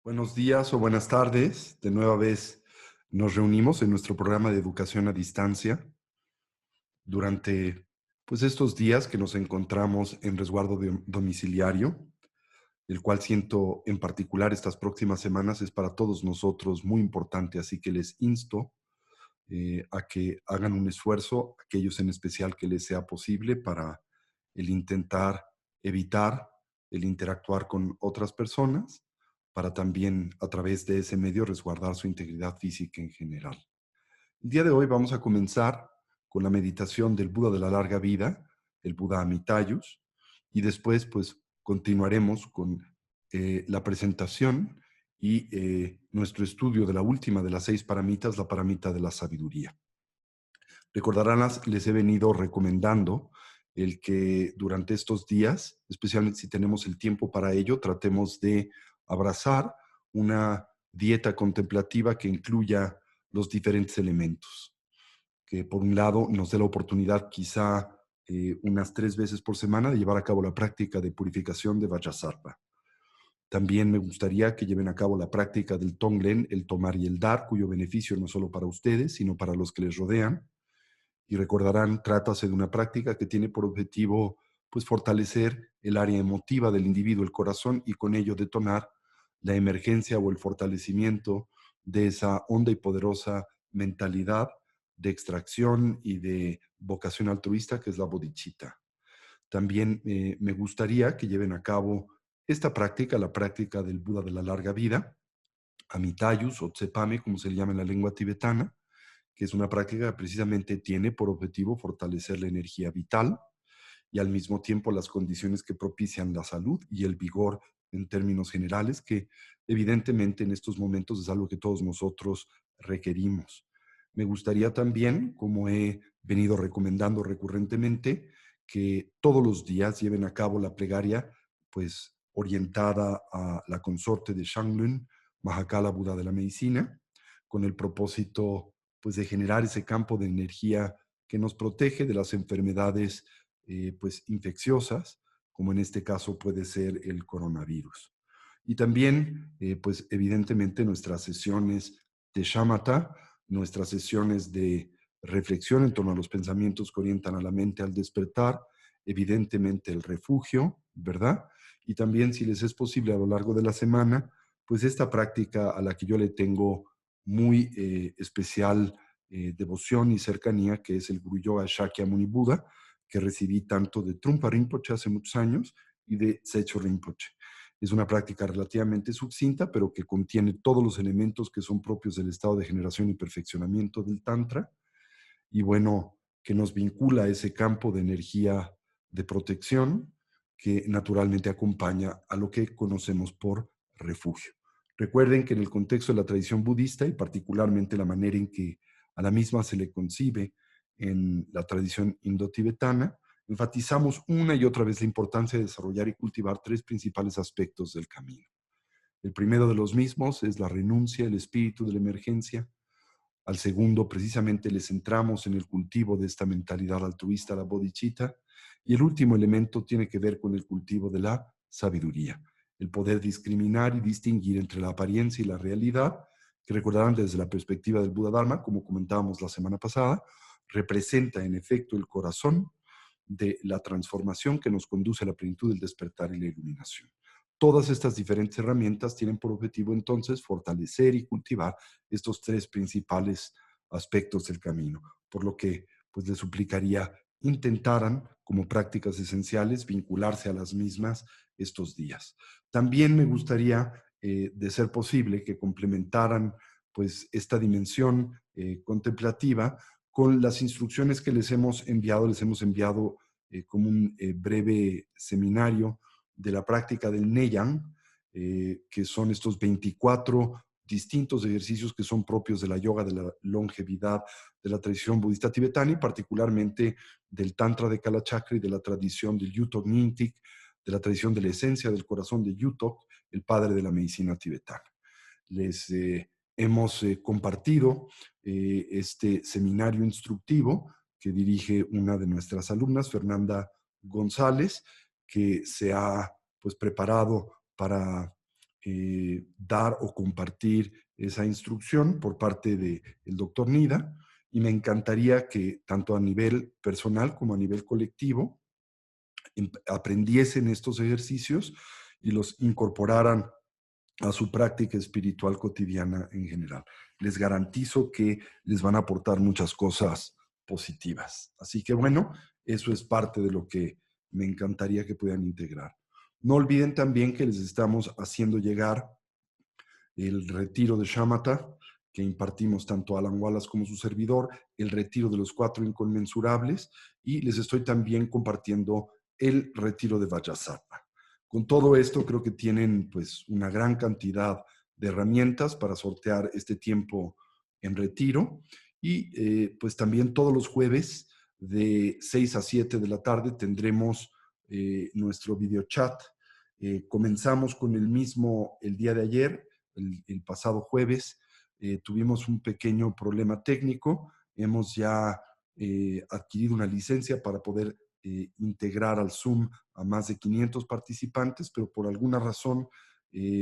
Buenos días o buenas tardes. De nueva vez nos reunimos en nuestro programa de educación a distancia durante estos días que nos encontramos en resguardo domiciliario, el cual siento en particular estas próximas semanas es para todos nosotros muy importante, así que les insto a que hagan un esfuerzo, aquellos en especial que les sea posible para el intentar evitar el interactuar con otras personas, para también a través de ese medio resguardar su integridad física en general. El día de hoy vamos a comenzar con la meditación del Buda de la larga vida, el Buda Amitayus, y después continuaremos con la presentación y nuestro estudio de la última de las 6 paramitas, la paramita de la sabiduría. Recordarán, les he venido recomendando el que durante estos días, especialmente si tenemos el tiempo para ello, tratemos de abrazar una dieta contemplativa que incluya los diferentes elementos, que por un lado nos dé la oportunidad quizá unas 3 veces por semana de llevar a cabo la práctica de purificación de Vajrasattva. También me gustaría que lleven a cabo la práctica del Tonglen, el tomar y el dar, cuyo beneficio no solo para ustedes, sino para los que les rodean. Y recordarán, trátase de una práctica que tiene por objetivo fortalecer el área emotiva del individuo, el corazón, y con ello detonar la emergencia o el fortalecimiento de esa honda y poderosa mentalidad de extracción y de vocación altruista que es la bodhicitta. También me gustaría que lleven a cabo esta práctica, la práctica del Buda de la larga vida, Amitayus o Tsepame, como se le llama en la lengua tibetana, que es una práctica que precisamente tiene por objetivo fortalecer la energía vital y al mismo tiempo las condiciones que propician la salud y el vigor en términos generales, que evidentemente en estos momentos es algo que todos nosotros requerimos. Me gustaría también, como he venido recomendando recurrentemente, que todos los días lleven a cabo la plegaria, orientada a la consorte de Shanglun, Mahakala Buda de la medicina, con el propósito de generar ese campo de energía que nos protege de las enfermedades infecciosas, como en este caso puede ser el coronavirus. Y también, evidentemente, nuestras sesiones de shamatha, nuestras sesiones de reflexión en torno a los pensamientos que orientan a la mente al despertar, evidentemente el refugio, ¿verdad? Y también, si les es posible a lo largo de la semana, pues esta práctica a la que yo le tengo muy especial devoción y cercanía, que es el Guru Yoga Shakyamuni Buda, que recibí tanto de Trungpa Rinpoche hace muchos años y de Secho Rinpoche. Es una práctica relativamente sucinta, pero que contiene todos los elementos que son propios del estado de generación y perfeccionamiento del Tantra, y bueno, que nos vincula a ese campo de energía de protección que naturalmente acompaña a lo que conocemos por refugio. Recuerden que en el contexto de la tradición budista y particularmente la manera en que a la misma se le concibe en la tradición indo-tibetana, enfatizamos una y otra vez la importancia de desarrollar y cultivar 3 principales aspectos del camino. El primero de los mismos es la renuncia, el espíritu de la emergencia. Al segundo, precisamente, le centramos en el cultivo de esta mentalidad altruista, la bodhicitta. Y el último elemento tiene que ver con el cultivo de la sabiduría, el poder discriminar y distinguir entre la apariencia y la realidad, que recordarán desde la perspectiva del Buda Dharma, como comentábamos la semana pasada, representa en efecto el corazón de la transformación que nos conduce a la plenitud del despertar y la iluminación. Todas estas diferentes herramientas tienen por objetivo entonces fortalecer y cultivar estos 3 principales aspectos del camino, por lo que les suplicaría intentaran como prácticas esenciales vincularse a las mismas estos días. También me gustaría, de ser posible, que complementaran esta dimensión contemplativa con las instrucciones que les hemos enviado. Les hemos enviado como un breve seminario de la práctica del Neyan, que son estos 24 distintos ejercicios que son propios de la yoga, de la longevidad, de la tradición budista tibetana y particularmente del Tantra de Kalachakra y de la tradición del Yutok Nyingtik, de la tradición de la esencia del corazón de Yutok, el padre de la medicina tibetana. Les hemos compartido este seminario instructivo que dirige una de nuestras alumnas, Fernanda González, que se ha preparado para dar o compartir esa instrucción por parte del doctor Nida, y me encantaría que tanto a nivel personal como a nivel colectivo aprendiesen estos ejercicios y los incorporaran a su práctica espiritual cotidiana en general. Les garantizo que les van a aportar muchas cosas positivas. Así que bueno, eso es parte de lo que me encantaría que puedan integrar. No olviden también que les estamos haciendo llegar el retiro de Shamatha, que impartimos tanto Alan Wallace como su servidor, el retiro de los 4 inconmensurables, y les estoy también compartiendo el retiro de Vajrasattva. Con todo esto creo que tienen pues una gran cantidad de herramientas para sortear este tiempo en retiro, y pues también todos los jueves de 6 a 7 de la tarde tendremos nuestro video chat. Comenzamos con el mismo el día de ayer, el pasado jueves. Tuvimos un pequeño problema técnico. Hemos ya adquirido una licencia para poder integrar al Zoom a más de 500 participantes, pero por alguna razón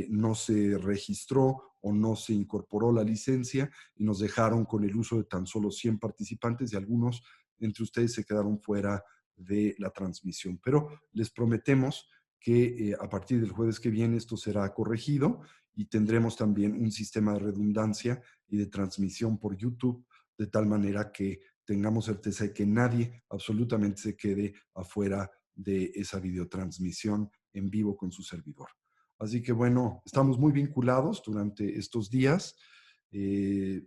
no se registró o no se incorporó la licencia y nos dejaron con el uso de tan solo 100 participantes, y algunos entre ustedes se quedaron fuera de la transmisión. Pero les prometemos que a partir del jueves que viene esto será corregido y tendremos también un sistema de redundancia y de transmisión por YouTube, de tal manera que tengamos certeza de que nadie absolutamente se quede afuera de esa videotransmisión en vivo con su servidor. Así que bueno, estamos muy vinculados durante estos días. Eh,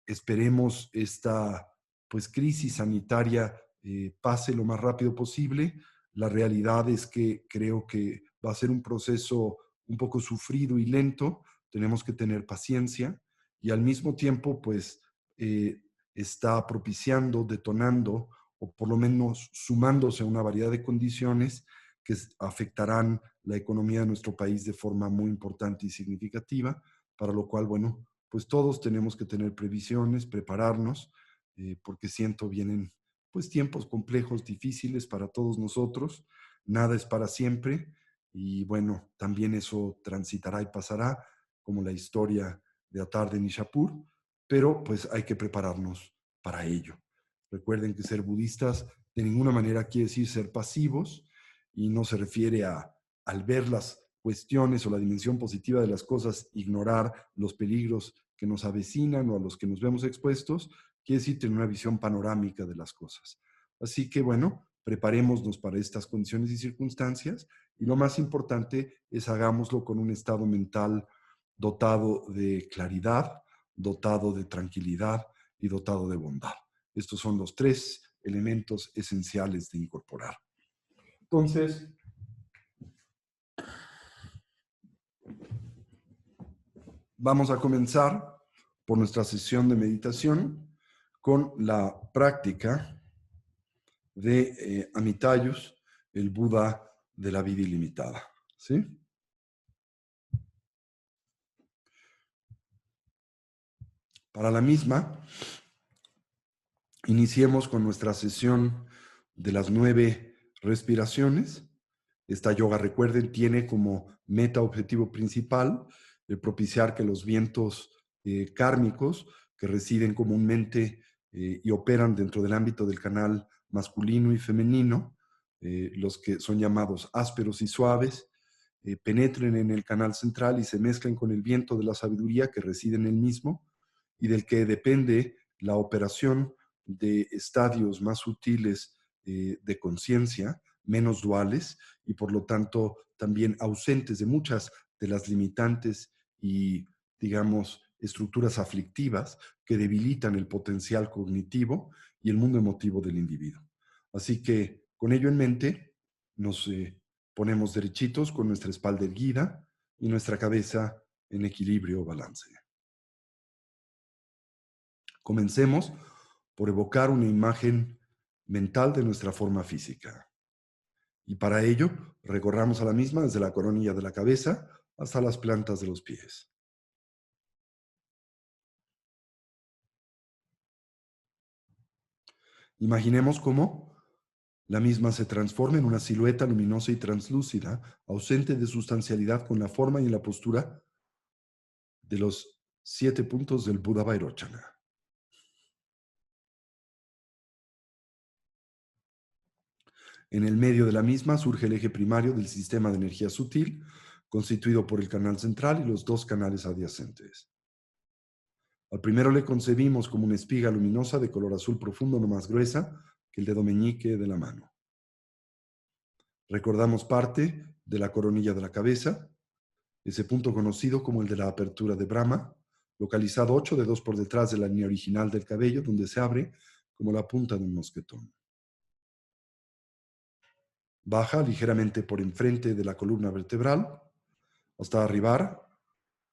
Esperemos esta pues crisis sanitaria pase lo más rápido posible. La realidad es que creo que va a ser un proceso un poco sufrido y lento. Tenemos que tener paciencia, y al mismo tiempo pues está propiciando, detonando o por lo menos sumándose a una variedad de condiciones que afectarán la economía de nuestro país de forma muy importante y significativa, para lo cual, bueno, pues todos tenemos que tener previsiones, prepararnos, porque siento vienen pues tiempos complejos, difíciles para todos nosotros. Nada es para siempre, y bueno, también eso transitará y pasará, como la historia de Atar de Nishapur, pero pues hay que prepararnos para ello. Recuerden que ser budistas de ninguna manera quiere decir ser pasivos, y no se refiere a, al ver las cuestiones o la dimensión positiva de las cosas, ignorar los peligros que nos avecinan o a los que nos vemos expuestos. Quiere decir tener una visión panorámica de las cosas. Así que bueno, preparémonos para estas condiciones y circunstancias, y lo más importante es hagámoslo con un estado mental dotado de claridad, dotado de tranquilidad y dotado de bondad. Estos son los 3 elementos esenciales de incorporar. Entonces, vamos a comenzar por nuestra sesión de meditación con la práctica de Amitayus, el Buda de la vida ilimitada. ¿Sí? Para la misma, iniciemos con nuestra sesión de las 9 respiraciones. Esta yoga, recuerden, tiene como meta objetivo principal el propiciar que los vientos kármicos que residen comúnmente y operan dentro del ámbito del canal masculino y femenino, los que son llamados ásperos y suaves, penetren en el canal central y se mezclen con el viento de la sabiduría que reside en el mismo y del que depende la operación de estadios más sutiles de conciencia, menos duales y por lo tanto también ausentes de muchas de las limitantes y, digamos, estructuras aflictivas que debilitan el potencial cognitivo y el mundo emotivo del individuo. Así que con ello en mente nos ponemos derechitos con nuestra espalda erguida y nuestra cabeza en equilibrio o balance. Comencemos por evocar una imagen mental de nuestra forma física. Y para ello, recorramos a la misma desde la coronilla de la cabeza hasta las plantas de los pies. Imaginemos cómo la misma se transforma en una silueta luminosa y translúcida, ausente de sustancialidad, con la forma y la postura de los 7 puntos del Buda Vairochana. En el medio de la misma surge el eje primario del sistema de energía sutil, constituido por el canal central y los dos canales adyacentes. Al primero le concebimos como una espiga luminosa de color azul profundo no más gruesa que el dedo meñique de la mano. Recordamos parte de la coronilla de la cabeza, ese punto conocido como el de la apertura de Brahma, localizado 8 dedos por detrás de la línea original del cabello, donde se abre como la punta de un mosquetón. Baja ligeramente por enfrente de la columna vertebral hasta arribar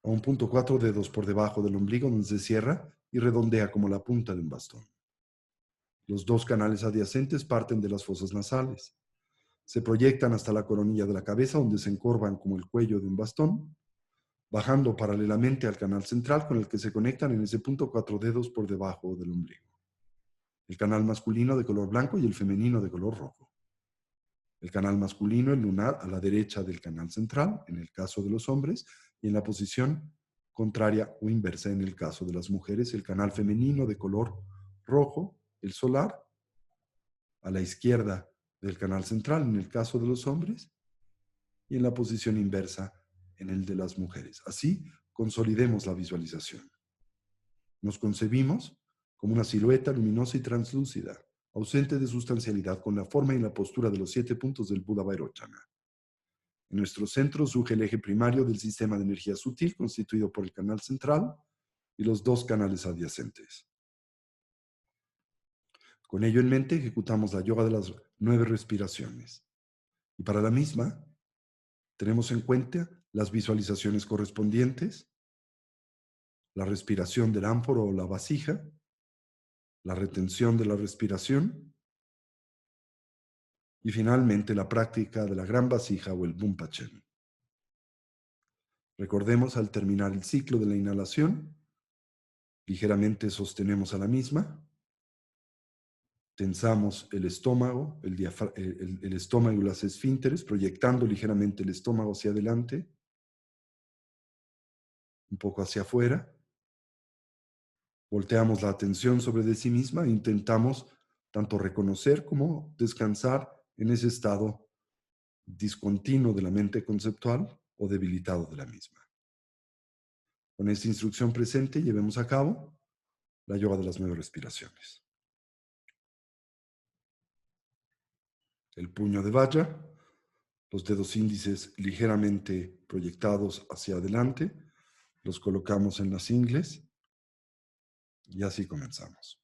a un punto 4 dedos por debajo del ombligo, donde se cierra y redondea como la punta de un bastón. Los dos canales adyacentes parten de las fosas nasales. Se proyectan hasta la coronilla de la cabeza, donde se encorvan como el cuello de un bastón, bajando paralelamente al canal central con el que se conectan en ese punto 4 dedos por debajo del ombligo. El canal masculino de color blanco y el femenino de color rojo. El canal masculino, el lunar, a la derecha del canal central, en el caso de los hombres, y en la posición contraria o inversa en el caso de las mujeres, el canal femenino de color rojo, el solar, a la izquierda del canal central en el caso de los hombres, y en la posición inversa en el de las mujeres. Así, consolidemos la visualización. Nos concebimos como una silueta luminosa y translúcida, ausente de sustancialidad, con la forma y la postura de los 7 puntos del Buda Vairochana. En nuestro centro surge el eje primario del sistema de energía sutil, constituido por el canal central y los dos canales adyacentes. Con ello en mente, ejecutamos la yoga de las 9 respiraciones. Y para la misma, tenemos en cuenta las visualizaciones correspondientes, la respiración del ánforo o la vasija, la retención de la respiración y finalmente la práctica de la gran vasija o el Bumpachen. Recordemos, al terminar el ciclo de la inhalación, ligeramente sostenemos a la misma, tensamos el estómago, el estómago y las esfínteres, proyectando ligeramente el estómago hacia adelante, un poco hacia afuera. Volteamos la atención sobre de sí misma e intentamos tanto reconocer como descansar en ese estado discontinuo de la mente conceptual o debilitado de la misma. Con esta instrucción presente, llevemos a cabo la yoga de las 9 respiraciones. El puño de Vajra, los dedos índices ligeramente proyectados hacia adelante, los colocamos en las ingles y así comenzamos.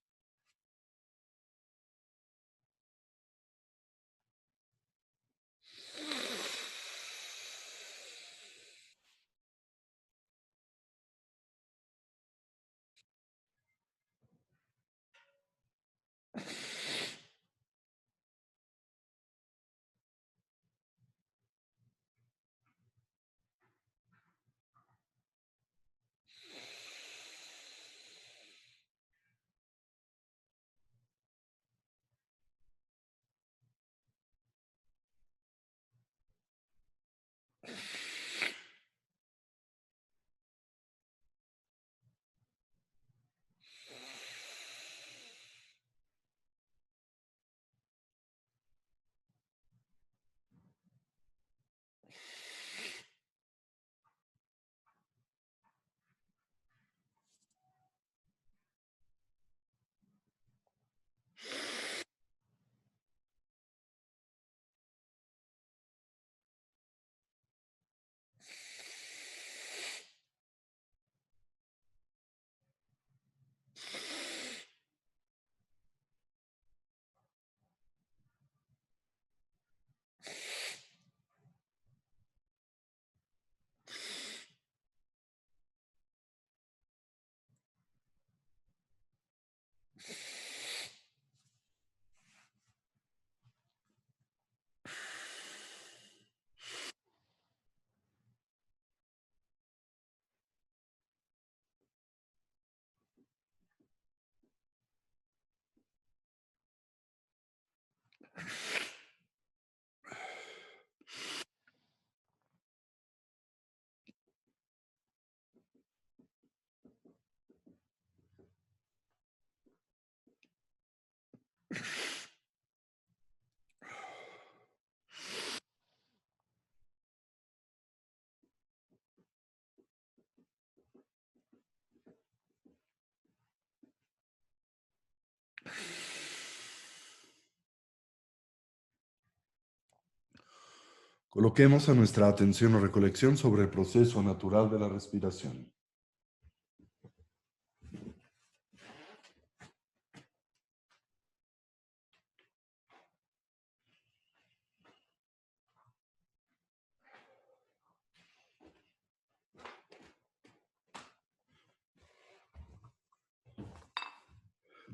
Coloquemos a nuestra atención o recolección sobre el proceso natural de la respiración.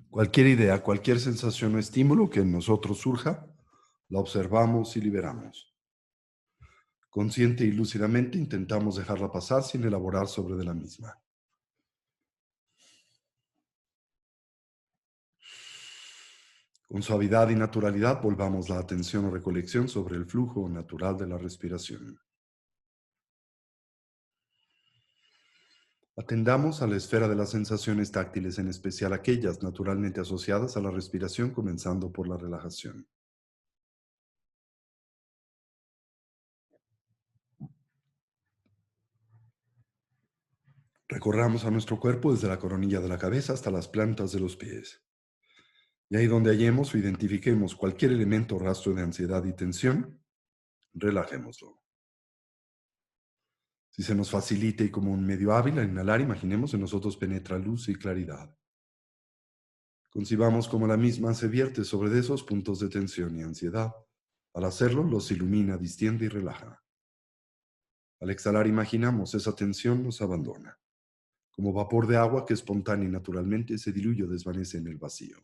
Cualquier idea, cualquier sensación o estímulo que en nosotros surja, la observamos y liberamos. Consciente y lúcidamente intentamos dejarla pasar sin elaborar sobre de la misma. Con suavidad y naturalidad volvamos la atención o recolección sobre el flujo natural de la respiración. Atendamos a la esfera de las sensaciones táctiles, en especial aquellas naturalmente asociadas a la respiración, comenzando por la relajación. Recorramos a nuestro cuerpo desde la coronilla de la cabeza hasta las plantas de los pies. Y ahí donde hallemos o identifiquemos cualquier elemento o rastro de ansiedad y tensión, relajémoslo. Si se nos facilita y como un medio hábil al inhalar, imaginemos en nosotros penetra luz y claridad. Concibamos como la misma se vierte sobre esos puntos de tensión y ansiedad. Al hacerlo, los ilumina, distiende y relaja. Al exhalar, imaginamos esa tensión nos abandona, como vapor de agua que espontánea y naturalmente se diluye o desvanece en el vacío.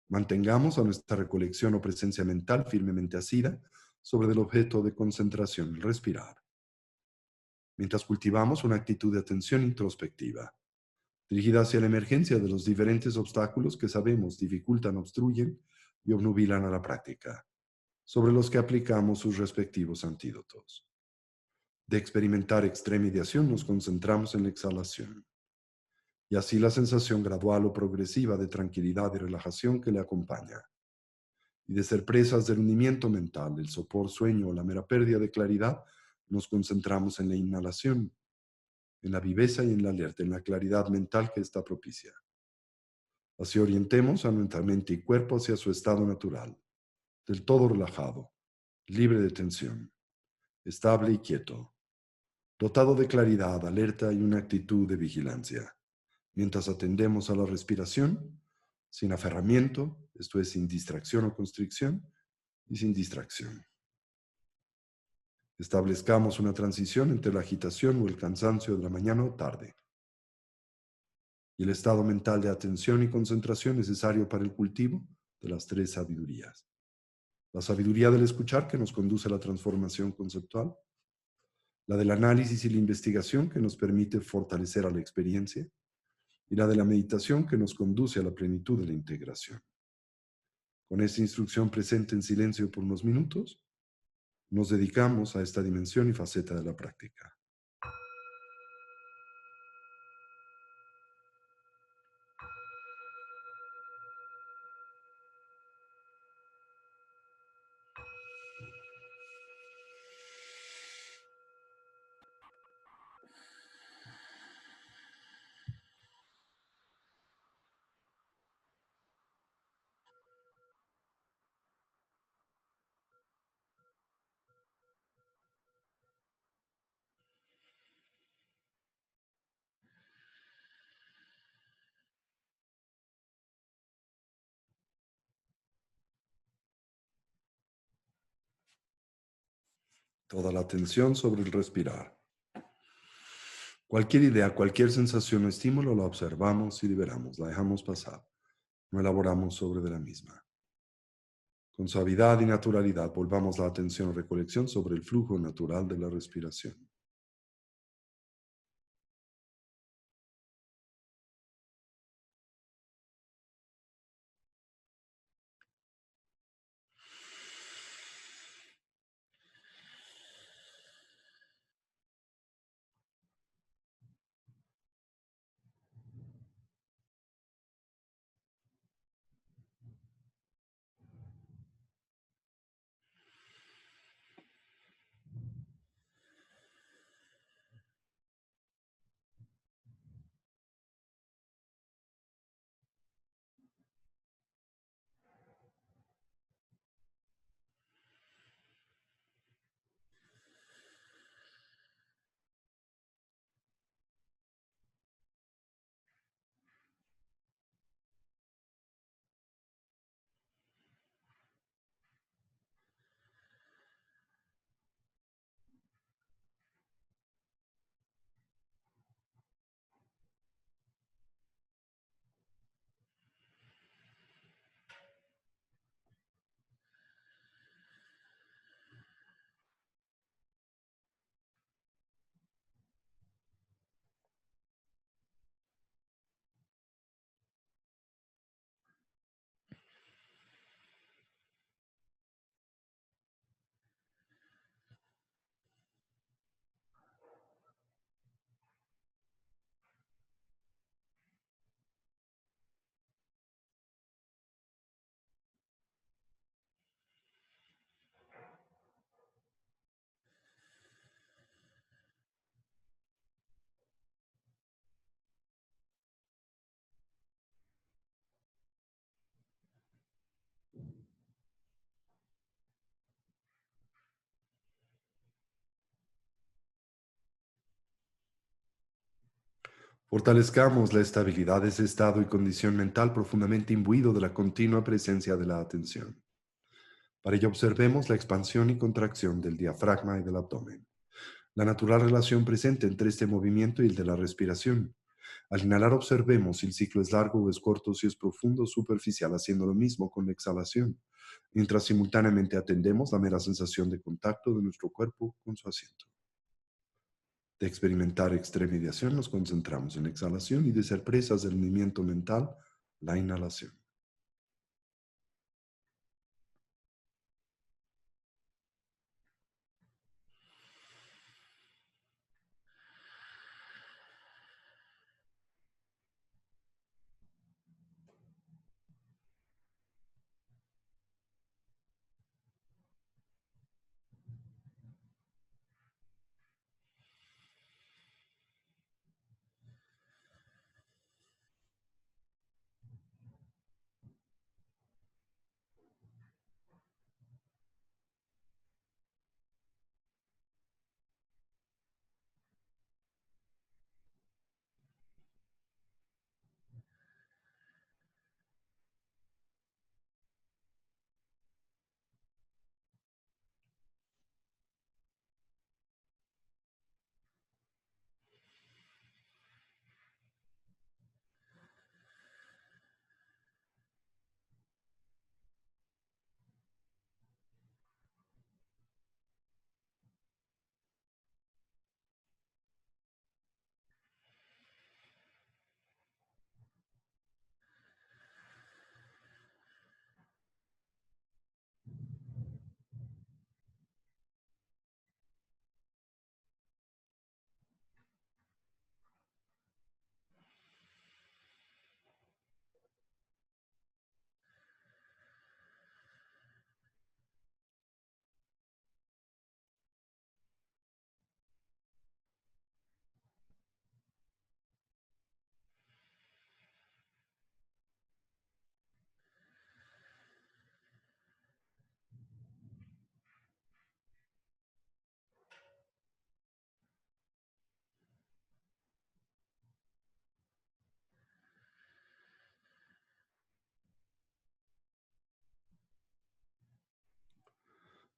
Mantengamos a nuestra recolección o presencia mental firmemente asida sobre el objeto de concentración, el respirar, mientras cultivamos una actitud de atención introspectiva, dirigida hacia la emergencia de los diferentes obstáculos que sabemos dificultan, obstruyen y obnubilan a la práctica, sobre los que aplicamos sus respectivos antídotos. De experimentar extremediación nos concentramos en la exhalación, y así la sensación gradual o progresiva de tranquilidad y relajación que le acompaña, y de ser presas del hundimiento mental, el sopor, sueño o la mera pérdida de claridad, nos concentramos en la inhalación, en la viveza y en la alerta, en la claridad mental que está propicia. Así orientemos a nuestra mente y cuerpo hacia su estado natural, del todo relajado, libre de tensión, estable y quieto, dotado de claridad, alerta y una actitud de vigilancia, mientras atendemos a la respiración, sin aferramiento, esto es, sin distracción o constricción, y sin distracción. Establezcamos una transición entre la agitación o el cansancio de la mañana o tarde y el estado mental de atención y concentración necesario para el cultivo de las tres sabidurías. La sabiduría del escuchar, que nos conduce a la transformación conceptual; la del análisis y la investigación, que nos permite fortalecer a la experiencia; y la de la meditación, que nos conduce a la plenitud de la integración. Con esta instrucción presente en silencio por unos minutos, nos dedicamos a esta dimensión y faceta de la práctica. Toda la atención sobre el respirar. Cualquier idea, cualquier sensación o estímulo la observamos y liberamos, la dejamos pasar. No elaboramos sobre de la misma. Con suavidad y naturalidad volvamos la atención o recolección sobre el flujo natural de la respiración. Fortalezcamos la estabilidad de ese estado y condición mental profundamente imbuido de la continua presencia de la atención. Para ello observemos la expansión y contracción del diafragma y del abdomen, la natural relación presente entre este movimiento y el de la respiración. Al inhalar observemos si el ciclo es largo o es corto, si es profundo o superficial, haciendo lo mismo con la exhalación, mientras simultáneamente atendemos la mera sensación de contacto de nuestro cuerpo con su asiento. De experimentar extremediación nos concentramos en la exhalación y de ser presas del movimiento mental, la inhalación.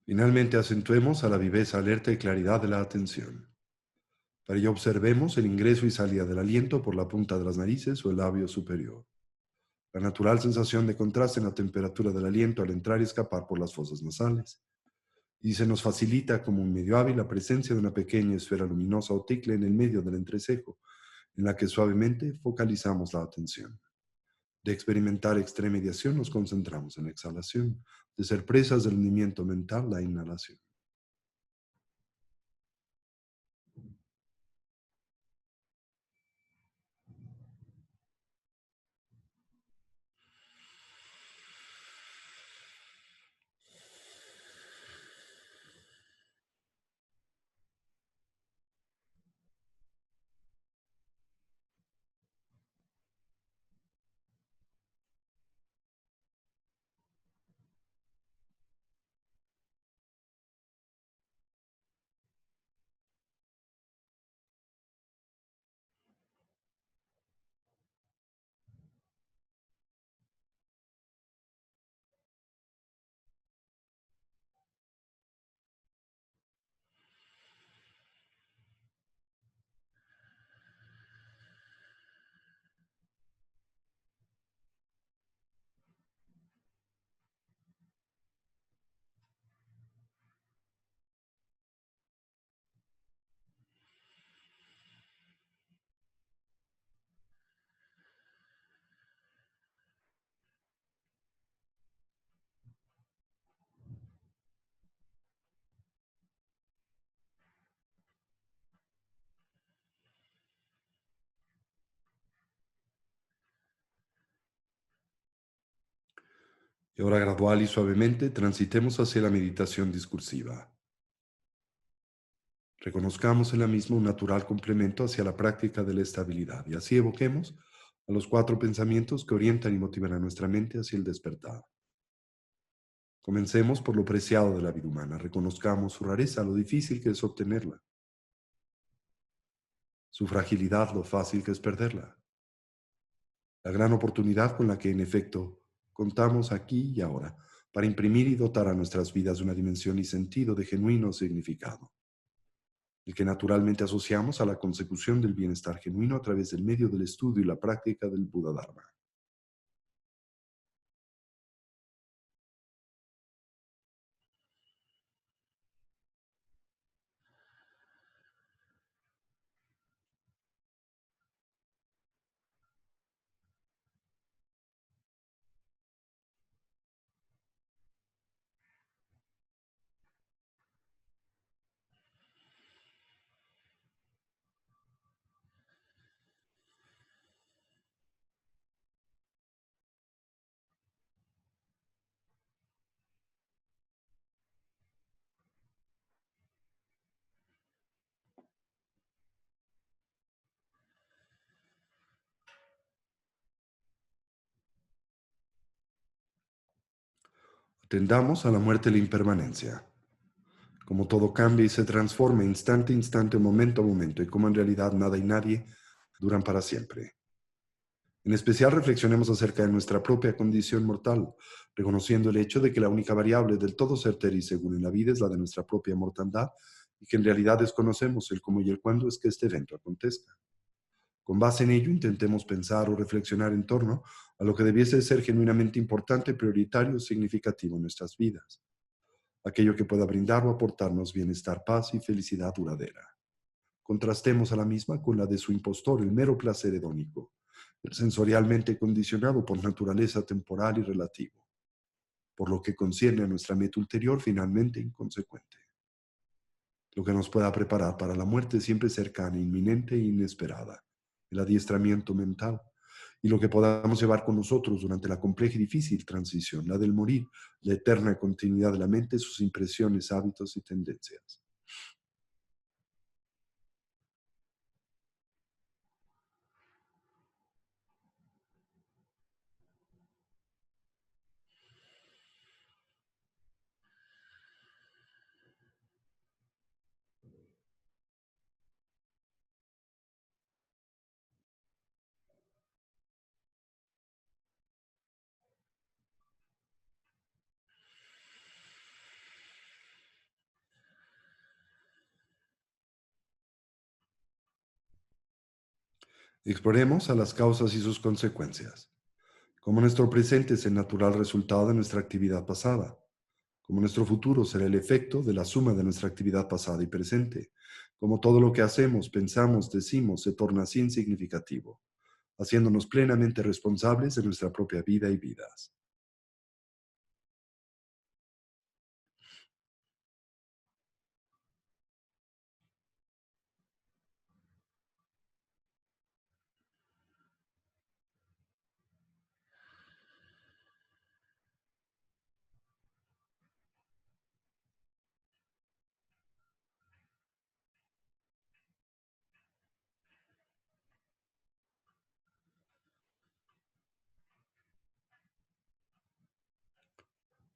Finalmente acentuemos a la viveza, alerta y claridad de la atención. Para ello observemos el ingreso y salida del aliento por la punta de las narices o el labio superior. La natural sensación de contraste en la temperatura del aliento al entrar y escapar por las fosas nasales. Y se nos facilita como un medio hábil la presencia de una pequeña esfera luminosa o ticle en el medio del entrecejo, en la que suavemente focalizamos la atención. De experimentar extremediación nos concentramos en la exhalación, de ser presas del hundimiento mental, la inhalación. Y ahora gradual y suavemente transitemos hacia la meditación discursiva. Reconozcamos en la misma un natural complemento hacia la práctica de la estabilidad y así evoquemos a los cuatro pensamientos que orientan y motivan a nuestra mente hacia el despertar. Comencemos por lo preciado de la vida humana. Reconozcamos su rareza, lo difícil que es obtenerla. su fragilidad, lo fácil que es perderla, la gran oportunidad con la que en efecto contamos aquí y ahora para imprimir y dotar a nuestras vidas de una dimensión y sentido de genuino significado, el que naturalmente asociamos a la consecución del bienestar genuino a través del medio del estudio y la práctica del Buda Dharma. Atendamos a la muerte y la impermanencia, como todo cambia y se transforma instante a instante, momento a momento, y como en realidad nada y nadie duran para siempre. En especial reflexionemos acerca de nuestra propia condición mortal, reconociendo el hecho de que la única variable del todo certera y segura en la vida es la de nuestra propia mortandad y que en realidad desconocemos el cómo y el cuándo es que este evento acontezca. Con base en ello, intentemos pensar o reflexionar en torno a lo que debiese ser genuinamente importante, prioritario o significativo en nuestras vidas, aquello que pueda brindar o aportarnos bienestar, paz y felicidad duradera. Contrastemos a la misma con la de su impostor, el mero placer hedónico, el sensorialmente condicionado por naturaleza temporal y relativo, por lo que concierne a nuestra meta ulterior finalmente inconsecuente, lo que nos pueda preparar para la muerte siempre cercana, inminente e inesperada, el adiestramiento mental, y lo que podamos llevar con nosotros durante la compleja y difícil transición, la del morir, la eterna continuidad de la mente, sus impresiones, hábitos y tendencias. Exploremos a las causas y sus consecuencias. Como nuestro presente es el natural resultado de nuestra actividad pasada, como nuestro futuro será el efecto de la suma de nuestra actividad pasada y presente, como todo lo que hacemos, pensamos, decimos se torna así insignificativo, haciéndonos plenamente responsables de nuestra propia vida y vidas.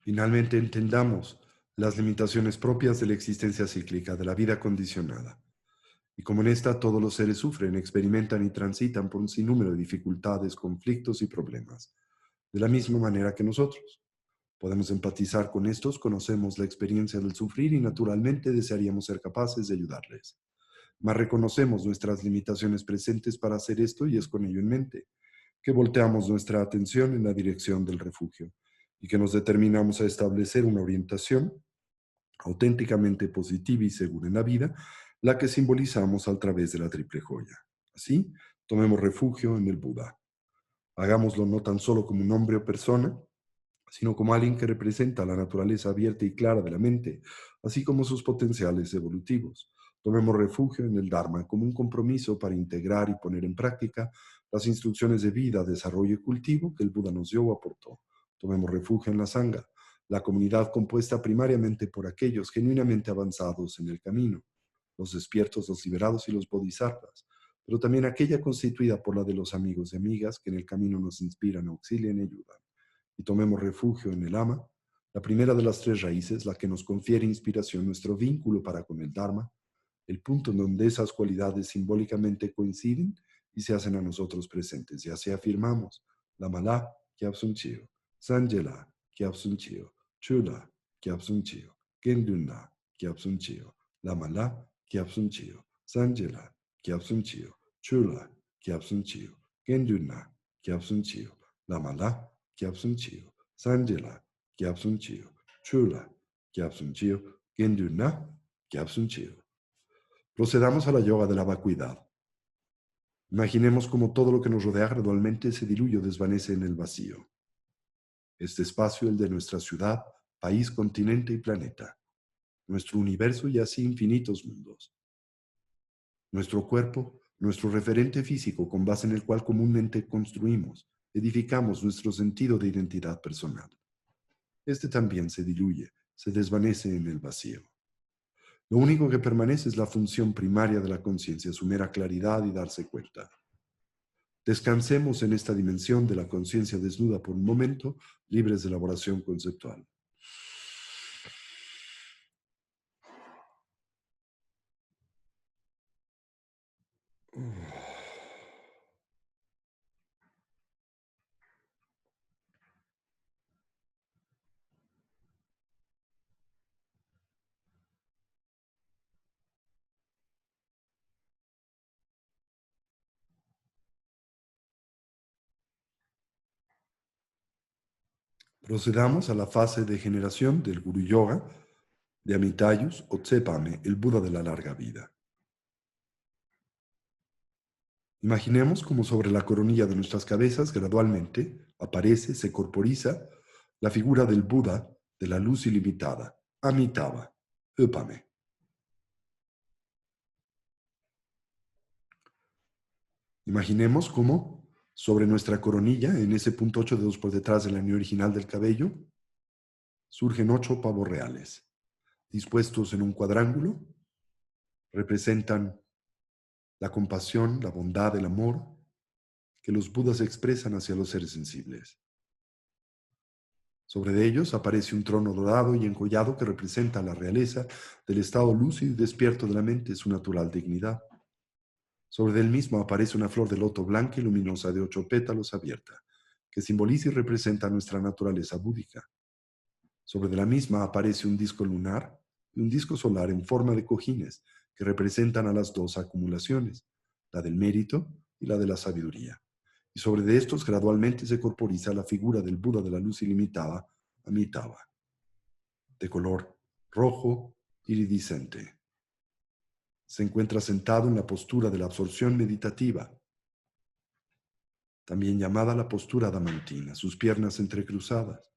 Finalmente entendamos las limitaciones propias de la existencia cíclica, de la vida condicionada. Y como en esta todos los seres sufren, experimentan y transitan por un sinnúmero de dificultades, conflictos y problemas, de la misma manera que nosotros. Podemos empatizar con estos, conocemos la experiencia del sufrir y naturalmente desearíamos ser capaces de ayudarles. Mas reconocemos nuestras limitaciones presentes para hacer esto y es con ello en mente que volteamos nuestra atención en la dirección del refugio y que nos determinamos a establecer una orientación auténticamente positiva y segura en la vida, la que simbolizamos a través de la triple joya. Así, tomemos refugio en el Buda. Hagámoslo no tan solo como un hombre o persona, sino como alguien que representa la naturaleza abierta y clara de la mente, así como sus potenciales evolutivos. Tomemos refugio en el Dharma como un compromiso para integrar y poner en práctica las instrucciones de vida, desarrollo y cultivo que el Buda nos dio o aportó. Tomemos refugio en la Sangha, la comunidad compuesta primariamente por aquellos genuinamente avanzados en el camino, los despiertos, los liberados y los bodhisattvas, pero también aquella constituida por la de los amigos y amigas que en el camino nos inspiran, auxilian y ayudan. Y tomemos refugio en el ama, la primera de las tres raíces, la que nos confiere inspiración, nuestro vínculo para con el Dharma, el punto en donde esas cualidades simbólicamente coinciden y se hacen a nosotros presentes. Y así afirmamos, Lamala, Kyabsunchio, Sanjela, Kyabsunchio, Chula, Kyabsunchio, Gendunla, Kyabsunchio, Lamala, Kyabsunchio, Sanjela, Kyabsunchio, Chula, Kyabsunchio, Gendunla, Kyabsunchio, Lamala, Kyabsunchio, Sanjela, Kyabsunchio, Chula, Kyabsunchio, Gendunla, Kyabsunchio. Procedamos a la yoga de la vacuidad. Imaginemos cómo todo lo que nos rodea gradualmente se diluye o desvanece en el vacío. Este espacio, el de nuestra ciudad, país, continente y planeta. Nuestro universo y así infinitos mundos. Nuestro cuerpo, nuestro referente físico con base en el cual comúnmente construimos, edificamos nuestro sentido de identidad personal. Este también se diluye, se desvanece en el vacío. Lo único que permanece es la función primaria de la conciencia, su mera claridad y darse cuenta. Descansemos en esta dimensión de la conciencia desnuda por un momento, libres de elaboración conceptual. Procedamos a la fase de generación del Guru Yoga de Amitayus o Tsepame, el Buda de la larga vida. Imaginemos como sobre la coronilla de nuestras cabezas gradualmente aparece, se corporiza la figura del Buda de la luz ilimitada, Amitabha, Upame. Imaginemos cómo sobre nuestra coronilla, en ese punto 8 dedos por detrás del anillo original del cabello, surgen 8 pavos reales, dispuestos en un cuadrángulo, representan la compasión, la bondad, el amor que los Budas expresan hacia los seres sensibles. Sobre ellos aparece un trono dorado y encollado que representa la realeza del estado lúcido y despierto de la mente, su natural dignidad. Sobre él mismo aparece una flor de loto blanca y luminosa de 8 pétalos abierta, que simboliza y representa nuestra naturaleza búdica. Sobre la misma aparece un disco lunar y un disco solar en forma de cojines, que representan a las 2 acumulaciones, la del mérito y la de la sabiduría. Y sobre de estos gradualmente se corporiza la figura del Buda de la luz ilimitada, Amitabha, de color rojo iridiscente. Se encuentra sentado en la postura de la absorción meditativa, también llamada la postura adamantina, sus piernas entrecruzadas.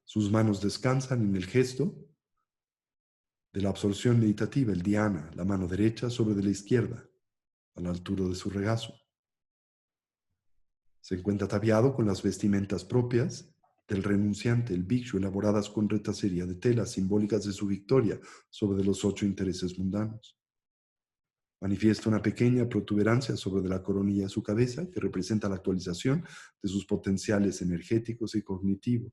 Sus manos descansan en el gesto de la absorción meditativa, el dhyana, la mano derecha sobre de la izquierda, a la altura de su regazo. Se encuentra ataviado con las vestimentas propias del renunciante, el bhikshu, elaboradas con retacería de tela, simbólicas de su victoria sobre los 8 intereses mundanos. Manifiesta una pequeña protuberancia sobre de la coronilla de su cabeza que representa la actualización de sus potenciales energéticos y cognitivos.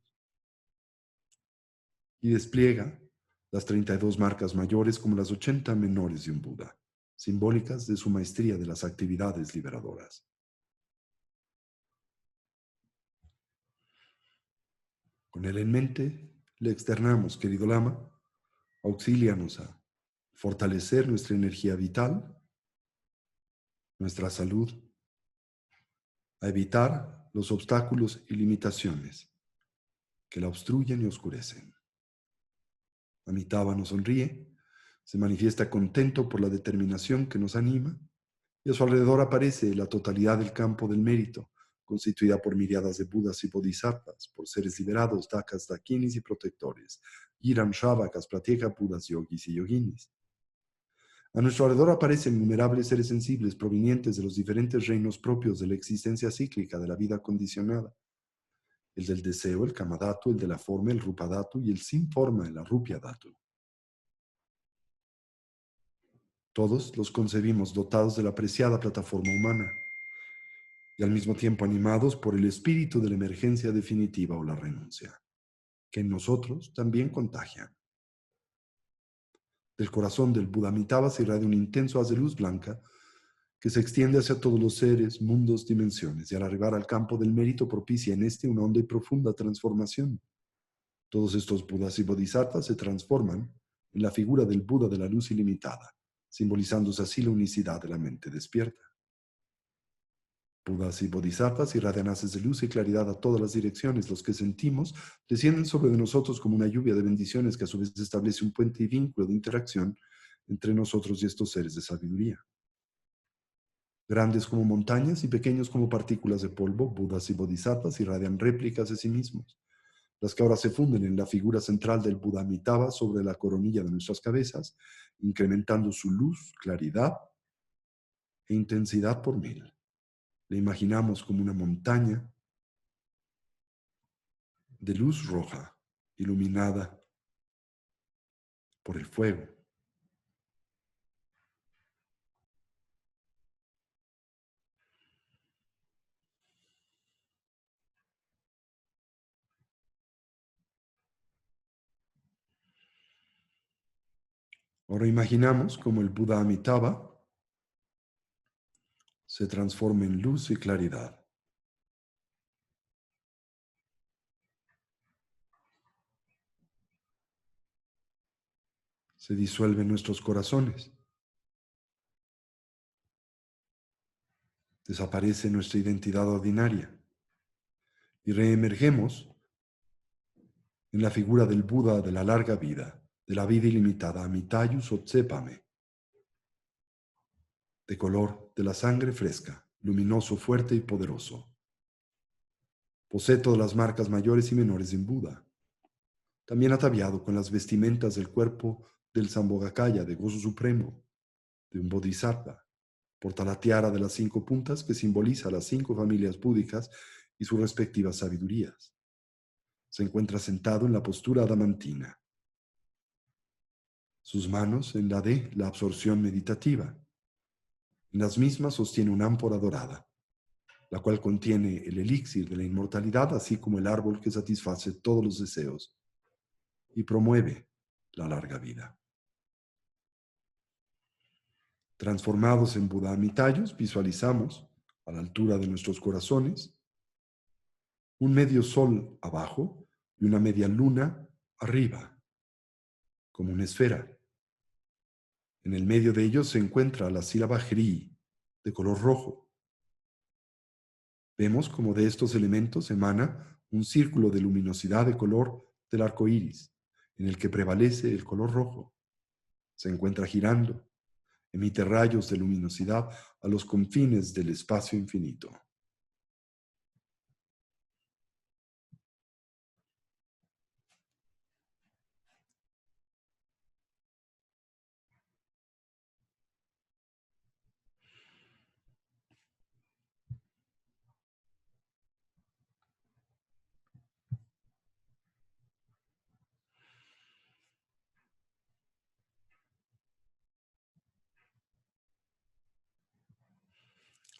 Y despliega las 32 marcas mayores como las 80 menores de un Buda, simbólicas de su maestría de las actividades liberadoras. Con él en mente, le externamos, querido Lama, auxílianos a fortalecer nuestra energía vital, nuestra salud, a evitar los obstáculos y limitaciones que la obstruyen y oscurecen. Amitabha nos sonríe, se manifiesta contento por la determinación que nos anima y a su alrededor aparece la totalidad del campo del mérito, constituida por miriadas de Budas y Bodhisattvas, por seres liberados, dakas, dakinis y protectores, giram, shavakas, pratyeka, Budas, yogis y yoginis. A nuestro alrededor aparecen innumerables seres sensibles provenientes de los diferentes reinos propios de la existencia cíclica de la vida condicionada. El del deseo, el kamadhatu, el de la forma, el rupadhatu, y el sin forma, el arupyadhatu. Todos los concebimos dotados de la preciada plataforma humana y al mismo tiempo animados por el espíritu de la emergencia definitiva o la renuncia, que en nosotros también contagia. Del corazón del Buda Amitabha se irradia un intenso haz de luz blanca que se extiende hacia todos los seres, mundos, dimensiones, y al arribar al campo del mérito propicia en este una honda y profunda transformación. Todos estos Budas y Bodhisattvas se transforman en la figura del Buda de la luz ilimitada, simbolizándose así la unicidad de la mente despierta. Budas y Bodhisattvas irradian haces de luz y claridad a todas las direcciones. Los que sentimos descienden sobre de nosotros como una lluvia de bendiciones que a su vez establece un puente y vínculo de interacción entre nosotros y estos seres de sabiduría. Grandes como montañas y pequeños como partículas de polvo, Budas y Bodhisattvas irradian réplicas de sí mismos, las que ahora se funden en la figura central del Buda Amitabha sobre la coronilla de nuestras cabezas, incrementando su luz, claridad e intensidad por mil. Le imaginamos como una montaña de luz roja, iluminada por el fuego. Ahora imaginamos como el Buda Amitabha se transforma en luz y claridad. Se disuelve en nuestros corazones. Desaparece nuestra identidad ordinaria y reemergemos en la figura del Buda de la larga vida, de la vida ilimitada, Amitayus Otsepame, de color de la sangre fresca, luminoso, fuerte y poderoso. Posee todas las marcas mayores y menores de un Buda, también ataviado con las vestimentas del cuerpo del Sambhogakaya, de gozo supremo, de un Bodhisattva. Porta la tiara de las 5 puntas que simboliza las 5 familias búdicas y sus respectivas sabidurías. Se encuentra sentado en la postura adamantina. Sus manos en la de la absorción meditativa. En las mismas sostiene una ámpora dorada, la cual contiene el elixir de la inmortalidad, así como el árbol que satisface todos los deseos y promueve la larga vida. Transformados en Buda Amitayus, visualizamos, a la altura de nuestros corazones, un medio sol abajo y una media luna arriba, como una esfera. En el medio de ellos se encuentra la sílaba Hri, de color rojo. Vemos como de estos elementos emana un círculo de luminosidad de color del arco iris, en el que prevalece el color rojo. Se encuentra girando, emite rayos de luminosidad a los confines del espacio infinito.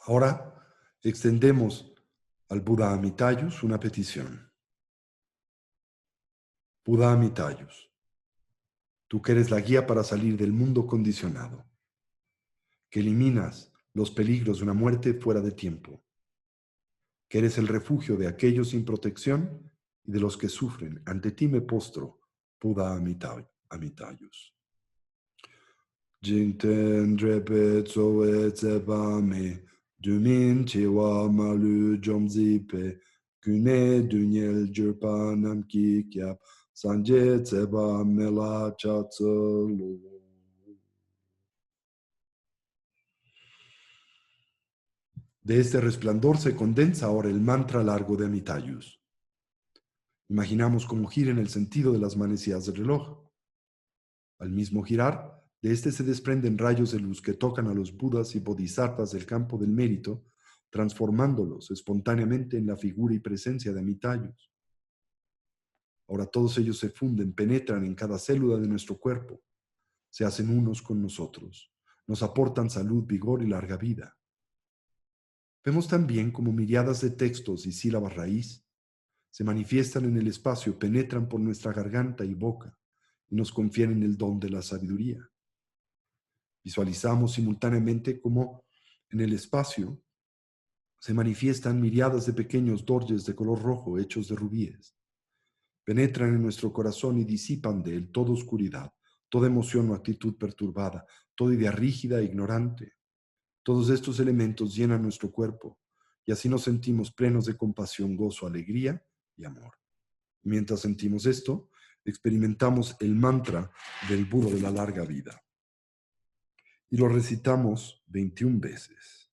Ahora extendemos al Buda Amitayus una petición. Buda Amitayus, tú que eres la guía para salir del mundo condicionado, que eliminas los peligros de una muerte fuera de tiempo, que eres el refugio de aquellos sin protección y de los que sufren. Ante ti me postro, Buda Amitayus. Jinten drepe tsowe tseba me, dumin chewa malu jomzipe, kune dunyel jirpa namki kyap, sanje tseba mela chatselo. De este resplandor se condensa ahora el mantra largo de Amitayus. Imaginamos cómo gira en el sentido de las manecillas del reloj. Al mismo girar, de este se desprenden rayos de luz que tocan a los Budas y Bodhisattvas del campo del mérito, transformándolos espontáneamente en la figura y presencia de Amitayus. Ahora todos ellos se funden, penetran en cada célula de nuestro cuerpo, se hacen unos con nosotros, nos aportan salud, vigor y larga vida. Vemos también como miriadas de textos y sílabas raíz se manifiestan en el espacio, penetran por nuestra garganta y boca y nos confieren el don de la sabiduría. Visualizamos simultáneamente cómo en el espacio se manifiestan miriadas de pequeños dorjes de color rojo hechos de rubíes. Penetran en nuestro corazón y disipan de él toda oscuridad, toda emoción o actitud perturbada, toda idea rígida e ignorante. Todos estos elementos llenan nuestro cuerpo y así nos sentimos plenos de compasión, gozo, alegría y amor. Mientras sentimos esto, experimentamos el mantra del Burro de la larga vida y lo recitamos 21 veces.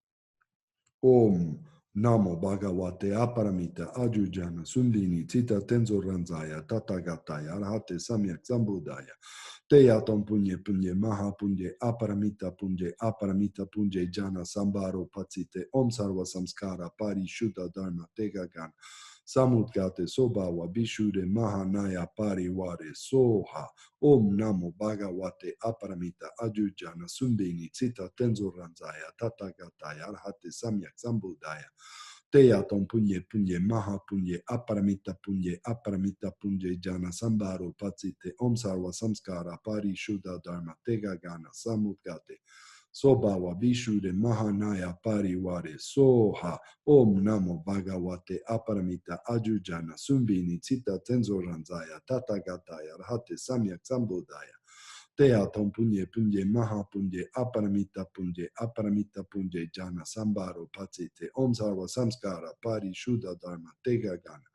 Om Namo Bhagavate Aparamita Ajujana Sundini Tita Tenzo Ranzaya Tatagataya Arhate Samyak Sambudaya Teyatom Punye Punye Maha Punye Aparamita Punye Jana Sambaro Patsite Om Sarva Samskara Pari Shuddha Dharma Tegagan Samudgate Sobawa Bishude Mahanaya Pariware Soha Om Namo Bhagavate Aparamita Ajujana Sundini Tita Tenzo Ranzaya Tatagataya Arhate Samyak Sambudaya Teyatom Punye Punye Maha Punye Aparamita Punye Jana Sambaro Patsite Om Sarva Samskara Pari Shuddha Dharma Tegagana Samudgate Sobawa Vishude Mahanaya Pariware Soha Om Namo Bhagavate Aparamita Ajujana Sumbini Tita Tenzo Ranzaya Tatagataya Arhate Samyak Sambodaya Teyatom Punye Maha Punye Aparamita Punye Jana Sambaro Patsite Om Sarva Samskara Pari Shuddha Dharma Tegagana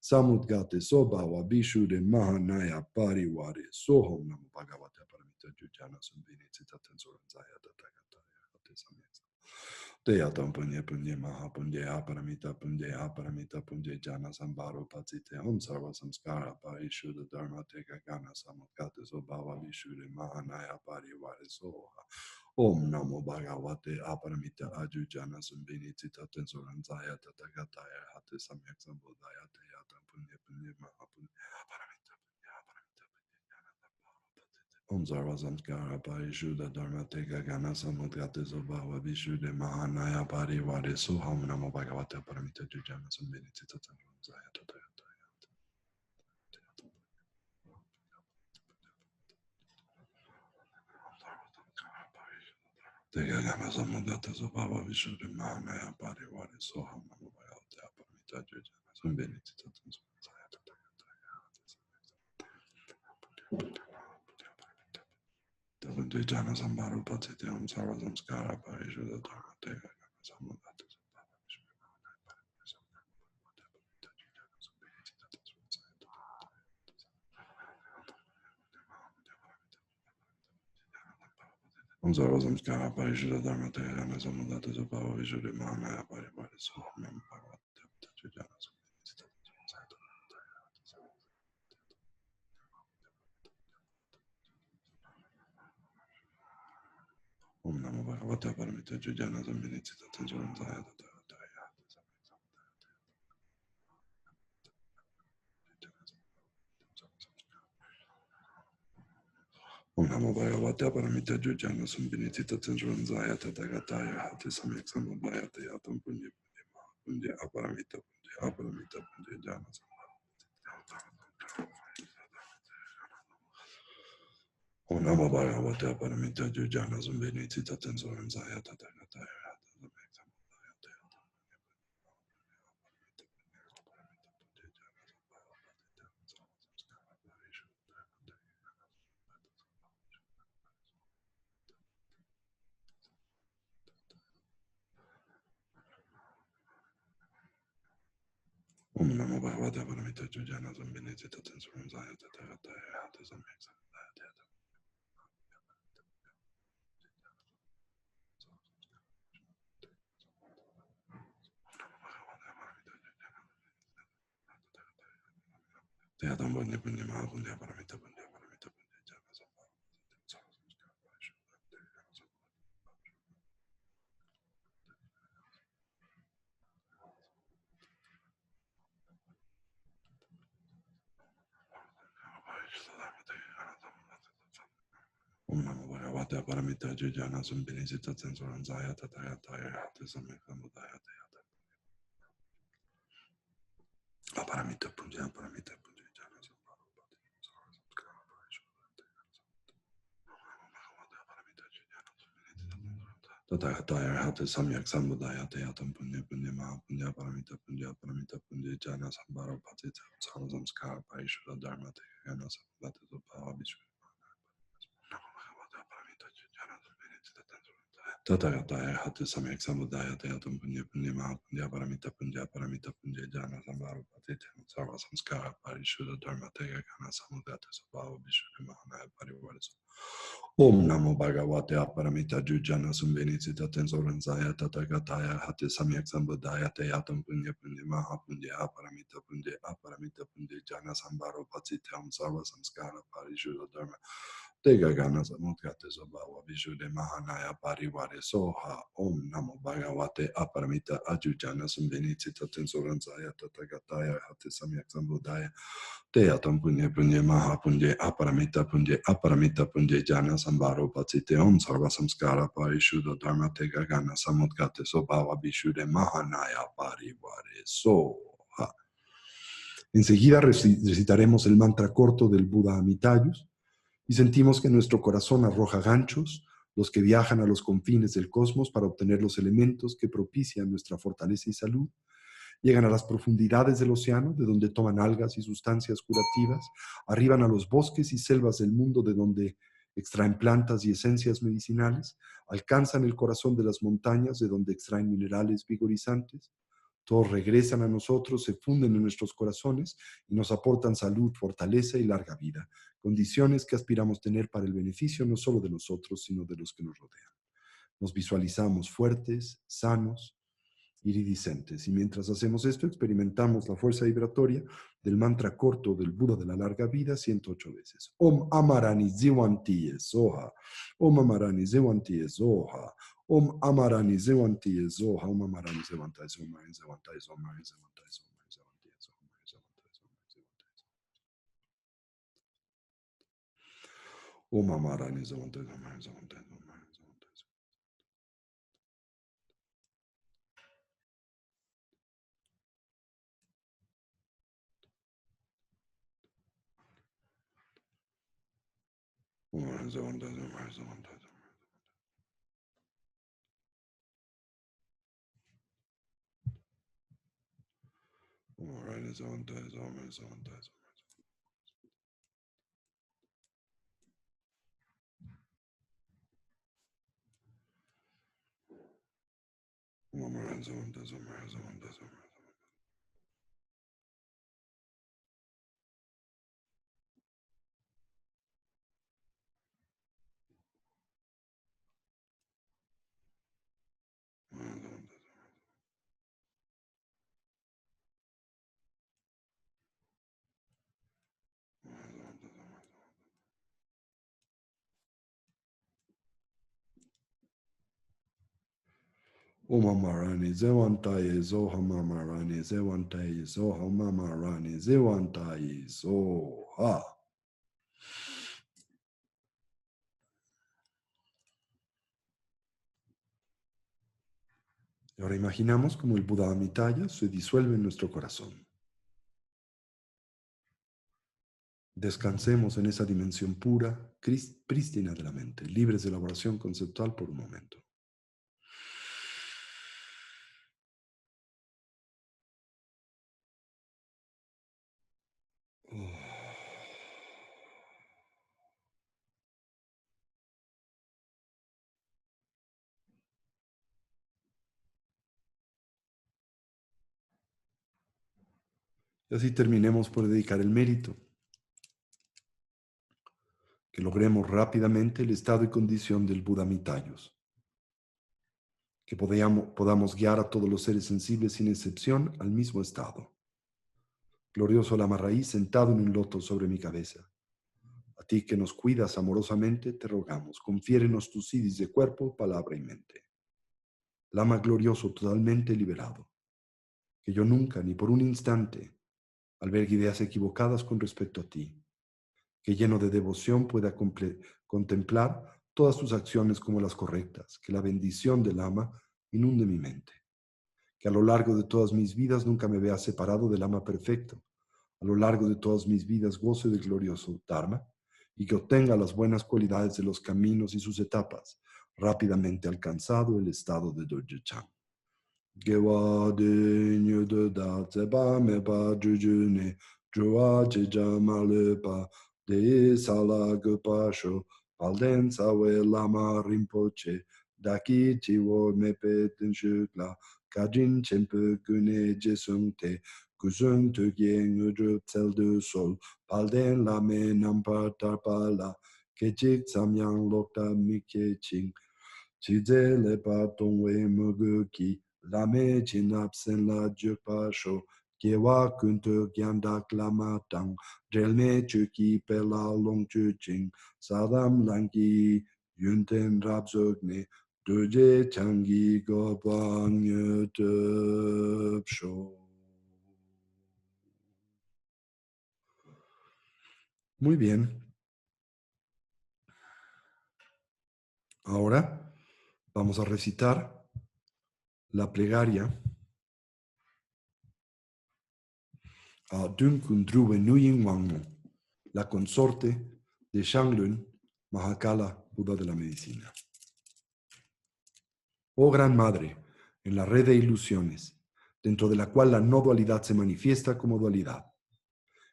Samudgate Sobawa Vishude Mahanaya Pariware Soho Namo Bhagavate Aparamita Ajujana Sumbini Tita Tenzo Ranzaya Tatagataya Arhate Samyak Teyatam Punye Maha Punye Aparamita Punye Jana Sambaro Patsite Om Sarva Samskara Pari Shuddha Dharma Teka Gana Samudgate Sobhava Vishuddha Mahanaya Pariware Soha Om Namo Bhagavate Aparamita Ajujana Sumbini Tita Tenzo Ranzaya Tatagataya Hate Samyak Sambodhaya Teyatam Punye Maha Punye Aparamita Om Sarva Samskara Pari Shuddha Dharma Teka Gana Samudgate Sobhava Vishuddha Mahanaya Pariware Soha Om Namo Bhagavate Aparamita Ajujana Sumbini Tita Tenzo Ranzaya Tatagataya Tegagana Samudgate Sobhava Vishuddha Mahanaya Pariware Soha Om Namo Bhagavate Aparamita Ajujana Sumbini Tita Tenzo Ranzaya Tatagataya Jana Sambaro Patsite Om Sarva Samskara Pari Shuddha Dharma Teka Gana Samudgate Sobhava Vishuddha Mahanaya Om Sarva Samskara Pari Shuddha Dharma Teka Gana Samudgate Sobhava Vishuddha Mahanaya Pariware Soha Om Namo Bhagavate Ajujana Sumbini Tita Tenzo Ranzaya Om Namo Bhagavate Aparamita Ajujana Sumbini Tita Tenzo Ranzaya Tatagataya Om Namo Bhagavate Aparamita Ajujana Sumbini Tita Tenzo Ranzaya Tatagataya Hate Samyak Sambodhaya Teyatam Punye Punye Aparamita Punye Jana Om Namo Bhagavate Aparamita Ajujana Sumbini Tita Tenzo Ranzaya Tatagataya Hate Samyak Sambodhaya Teyatam Om Namo Bhagavate Aparamita Ajujana Sumbini Tita Tenzo Ranzaya Tatagataya Hate Samyak Sambodhaya Teyatam Teyatam Punye Punye Maha Punye Aparamita Punye Jana Sambaro Om Namo Bhagavate Aparamita Ajujana Sumbini Tita Tenzo Ranzaya Tatagataya Hate Samyak Sambodhaya Teyatam Aparamita Punye Jana Sambaro Tathagata Arhata Samyak Sambuddhaya Teyatam Punya Punya Maha Punya Paramita Punya Jana Sambhara Patita Sama Samskara Parishuddha Dharma Tegana Samvata Subhava Vishnu Tathagata Arhata Samyak Sambuddhaya Teyatam Punya Punya Maha Punya Paramita Punya Jana Sambhara Patita Sama Samskara Parishuddha Dharma Tegana Samvata Subhava Vishnu Mahana Parivara Om Namo Bhagavate Aparamita Jujana Sumbenicita Tensorenzaya Tathagataya Hati Samyak Sambuddhaya Teyatam Punya Punya Maha Punya Aparamita Punya Jana Sambharo Patsitam Sarva Samskara Parishuddha Dharma Tega Gana Samudgate Sabhava Vishuddha Mahanaya Parivare Soha Om Namo Bhagavate Aparamita Ajujana Sumbenicita Tensorenzaya Tathagataya Hati Samyak Sambuddhaya Teyatam Punya Punya Maha Punya Aparamita Punya Jana Sambharo Patsite Om Sarva Samskara Parishuddha Dharma Tega Gana Samudgate Sobhava Vishuddha Mahanaya Parivare Soha. Enseguida recitaremos el mantra corto del Buda Amitayus y sentimos que nuestro corazón arroja ganchos, los que viajan a los confines del cosmos para obtener los elementos que propician nuestra fortaleza y salud. Llegan a las profundidades del océano, de donde toman algas y sustancias curativas, arriban a los bosques y selvas del mundo, de donde extraen plantas y esencias medicinales, alcanzan el corazón de las montañas, de donde extraen minerales vigorizantes. Todos regresan a nosotros, se funden en nuestros corazones y nos aportan salud, fortaleza y larga vida, condiciones que aspiramos tener para el beneficio no solo de nosotros, sino de los que nos rodean. Nos visualizamos fuertes, sanos, iridiscentes. Y mientras hacemos esto, experimentamos la fuerza vibratoria del mantra corto del Buda de la larga vida 108 veces. Om Amarani Zivanti Soha. Om Amarani Zivanti Soha. Om Amarani Zivanti Soha. Om Amarani Zivanti Soha. Om Amarani Zivanti Soha. Om Amarani Zivanti Soha. Om Amarani Zivanti Soha. Om Amarani Zewantai Zoha Mamarani Zewantai Zoha Mamarani Zewantai Zoha. Y ahora imaginamos como el Buda Amitaya se disuelve en nuestro corazón. Descansemos en esa dimensión pura, prístina de la mente, libres de elaboración conceptual por un momento. Y así terminemos por dedicar el mérito. Que logremos rápidamente el estado y condición del Buda Amitayus. Que podamos guiar a todos los seres sensibles sin excepción al mismo estado. Glorioso Lama Raíz, sentado en un loto sobre mi cabeza. A ti que nos cuidas amorosamente, te rogamos, confiérenos tus siddhis de cuerpo, palabra y mente. Lama glorioso, totalmente liberado. Que yo nunca, ni por un instante, albergue ideas equivocadas con respecto a ti. Que lleno de devoción pueda contemplar todas tus acciones como las correctas. Que la bendición del Lama inunde mi mente. Que a lo largo de todas mis vidas nunca me vea separado del Lama perfecto. A lo largo de todas mis vidas goce del glorioso Dharma y que obtenga las buenas cualidades de los caminos y sus etapas, rápidamente alcanzado el estado de Dorje Chang. Gewa de nyu de da tseba me pa ju ju ne jua che ja ma le pa de sala ge pa sho palden sa we lama rinpoche daki chi wo me pe ten shu la kajin chempe kune jesung te kuzung tu ge ngu ju tsel de sol palden la me nampa tarpa la kechik samyang lokta mi ke ching chize le pa tongwe mugu ki lame chinap sen la jukpa sho kewa kuntu gyandak lama tang jelme chuki pela long chu ching sadam langki yunten rabzogne duje changi gopang yutup sho. Muy bien, ahora vamos a recitar la plegaria a Dunkun Druwe Nuyin Wangmo, la consorte de Shanglun, Mahakala, Buda de la medicina. Oh Gran Madre, en la red de ilusiones, dentro de la cual la no dualidad se manifiesta como dualidad,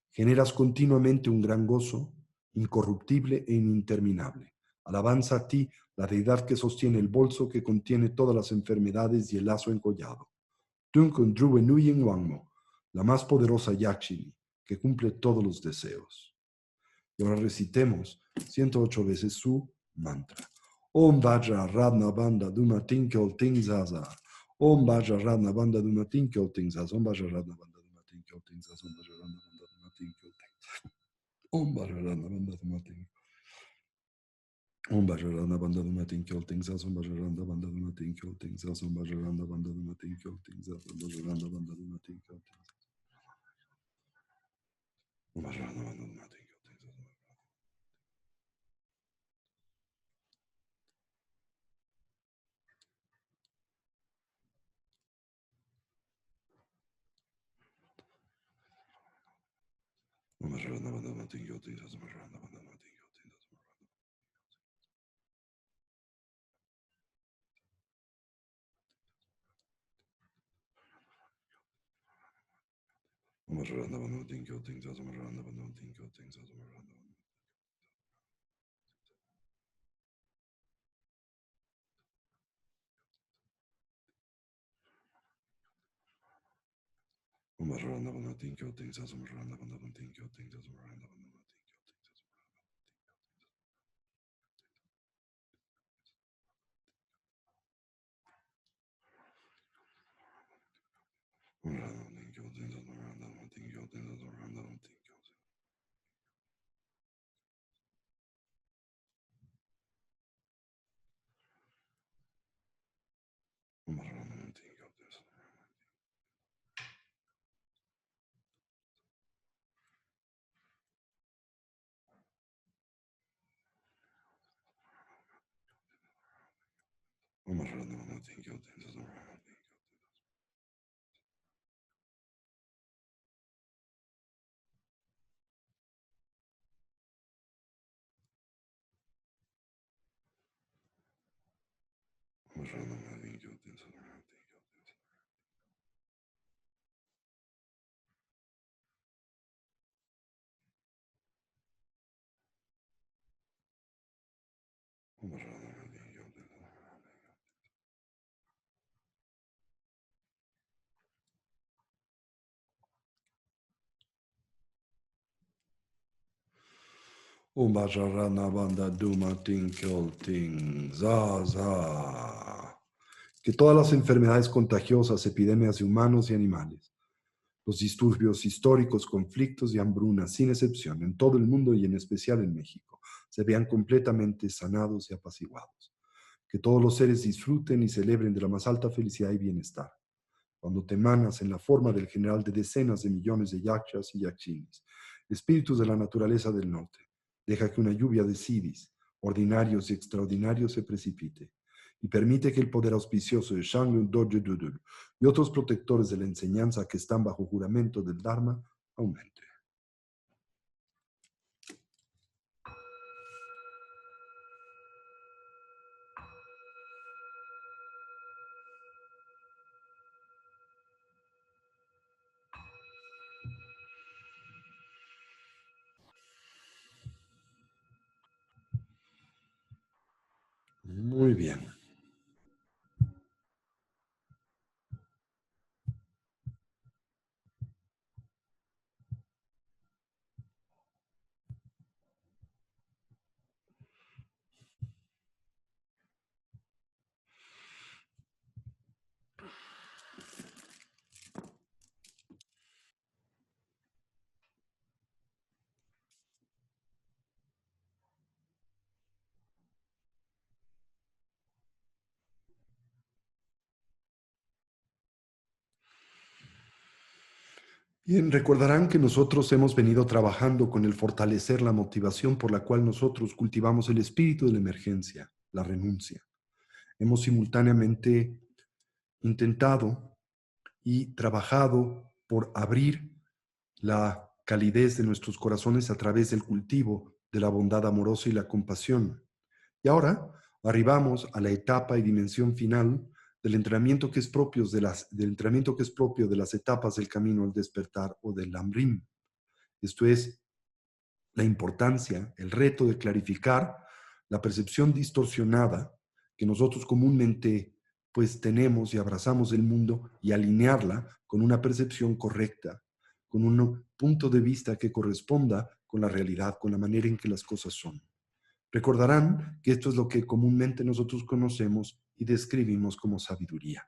generas continuamente un gran gozo, incorruptible e ininterminable. Alabanza a ti, la deidad que sostiene el bolso que contiene todas las enfermedades y el lazo encollado. Dunkun Druwe Nuyin Wangmo, la más poderosa Yakshini, que cumple todos los deseos. Y ahora recitemos 108 veces su mantra. Om Vajra Radna Banda Duma Tinkyol Ting Zaza. Om Vajra Radna Banda Duma Tinkyol Ting Zaza. Om Vajra Radna Banda Duma Tinkyol Ting Zaza. Om Vajra Radna Banda Duma Tinkyol Ting. Om Vajra Radna Banda Duma Tinkyol Ting Zaza. Om Vajra Radna Banda Duma Tinkyol Ting Zaza. Om Vajra Radna Banda Duma Tinkyol Ting Zaza. Om Vajra Radna Banda Duma Tinkyol Ting Zaza. Om Vajra Radna Banda Duma Tinkyol Ting Zaza. Om Vajra Radna Banda Duma Tinkyol Ting Zaza. Om Vajra Radna Banda Duma Tinkyol Ting Zaza. Om Vajra Radna Banda Duma Tinkyol Ting Zaza. Om Vajra Radna Banda Duma Tinkyol Ting Zaza. Om Vajra Radna Banda Duma Tinkyol Ting Zaza. Om Vajra Radna Banda Duma Tinkyol Ting Zaza. Om Vajra Radna Banda Duma Tinkyol Ting Zaza. Om Vajra Radna Banda Tinkyol Ting Zaza. Om Vajra Radna Banda Tinkyol Ting Zaza. Om Vajra Radna Banda Tinkyol Ting Zaza. Om Vajra Radna Banda Tinkyol Ting Zaza. Om Vajra Radna Banda Tinkyol Ting Zaza. Om Vajra Radna Banda Tinkyol Ting Zaza. Om Vajra Radna Banda Tinkyol Ting Zaza. Om Vajra Radna Banda Duma Tinkyol Ting Zaza. Que todas las enfermedades contagiosas, epidemias de humanos y animales, los disturbios históricos, conflictos y hambrunas, sin excepción, en todo el mundo y en especial en México, se vean completamente sanados y apaciguados. Que todos los seres disfruten y celebren de la más alta felicidad y bienestar. Cuando te emanas en la forma del general de decenas de millones de yakshas y yakshinis, espíritus de la naturaleza del norte, deja que una lluvia de siddhis, ordinarios y extraordinarios, se precipite y permite que el poder auspicioso de Shanglun Dorje Dudul y otros protectores de la enseñanza que están bajo juramento del Dharma aumente. Muy bien. Bien, recordarán que nosotros hemos venido trabajando con el fortalecer la motivación por la cual nosotros cultivamos el espíritu de la emergencia, la renuncia. Hemos simultáneamente intentado y trabajado por abrir la calidez de nuestros corazones a través del cultivo de la bondad amorosa y la compasión. Y ahora arribamos a la etapa y dimensión final del entrenamiento que es del entrenamiento que es propio de las etapas del camino al despertar o del Lamrim. Esto es la importancia, el reto de clarificar la percepción distorsionada que nosotros comúnmente pues tenemos y abrazamos del mundo y alinearla con una percepción correcta, con un punto de vista que corresponda con la realidad, con la manera en que las cosas son. Recordarán que esto es lo que comúnmente nosotros conocemos y describimos como sabiduría.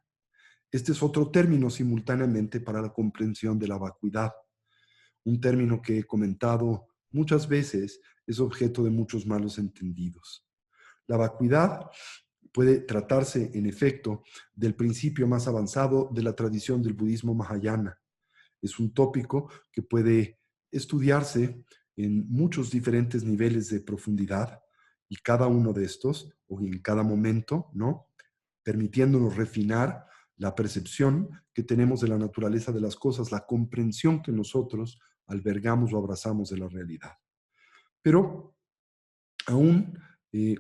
Este es otro término simultáneamente para la comprensión de la vacuidad, un término que he comentado muchas veces es objeto de muchos malos entendidos. La vacuidad puede tratarse, en efecto, del principio más avanzado de la tradición del budismo mahayana. Es un tópico que puede estudiarse en muchos diferentes niveles de profundidad y cada uno de estos, o en cada momento, ¿no? Permitiéndonos refinar la percepción que tenemos de la naturaleza de las cosas, la comprensión que nosotros albergamos o abrazamos de la realidad. Pero aún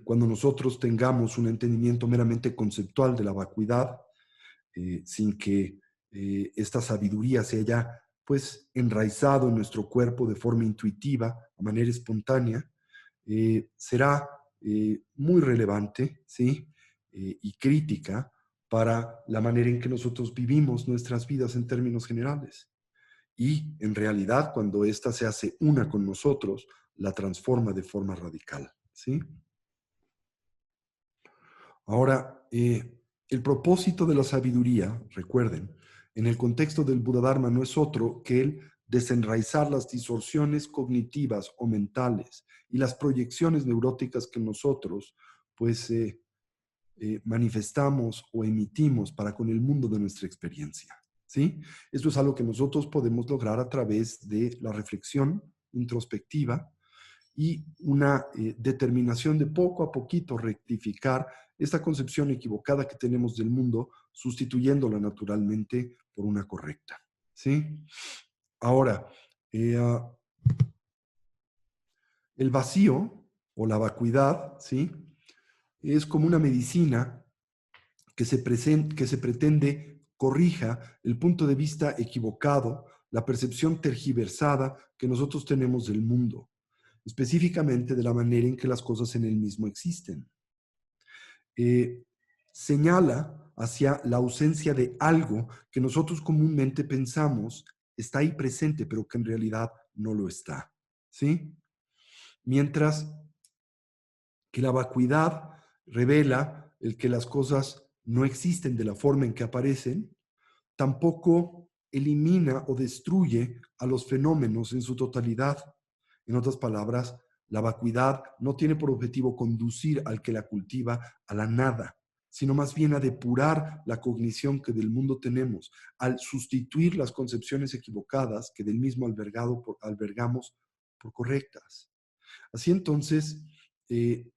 cuando nosotros tengamos un entendimiento meramente conceptual de la vacuidad, sin que esta sabiduría se haya pues enraizado en nuestro cuerpo de forma intuitiva, a manera espontánea, será muy relevante, ¿sí? Y crítica para la manera en que nosotros vivimos nuestras vidas en términos generales. Y en realidad, cuando ésta se hace una con nosotros, la transforma de forma radical, ¿sí? Ahora, el propósito de la sabiduría, recuerden, en el contexto del Buda Dharma no es otro que el desenraizar las distorsiones cognitivas o mentales y las proyecciones neuróticas que nosotros, pues, manifestamos o emitimos para con el mundo de nuestra experiencia. ¿Sí? Esto es algo que nosotros podemos lograr a través de la reflexión introspectiva y una determinación de poco a poquito rectificar esta concepción equivocada que tenemos del mundo, sustituyéndola naturalmente por una correcta. ¿Sí? Ahora, eh, uh, el vacío o la vacuidad, ¿sí? Es como una medicina que se pretende corrija el punto de vista equivocado, la percepción tergiversada que nosotros tenemos del mundo, específicamente de la manera en que las cosas en él mismo existen. Eh, Señala hacia la ausencia de algo que nosotros comúnmente pensamos está ahí presente, pero que en realidad no lo está. ¿Sí? Mientras que la vacuidad revela el que las cosas no existen de la forma en que aparecen, tampoco elimina o destruye a los fenómenos en su totalidad. En otras palabras, la vacuidad no tiene por objetivo conducir al que la cultiva a la nada, sino más bien a depurar la cognición que del mundo tenemos, al sustituir las concepciones equivocadas que del mismo albergamos por correctas. Así entonces, eh,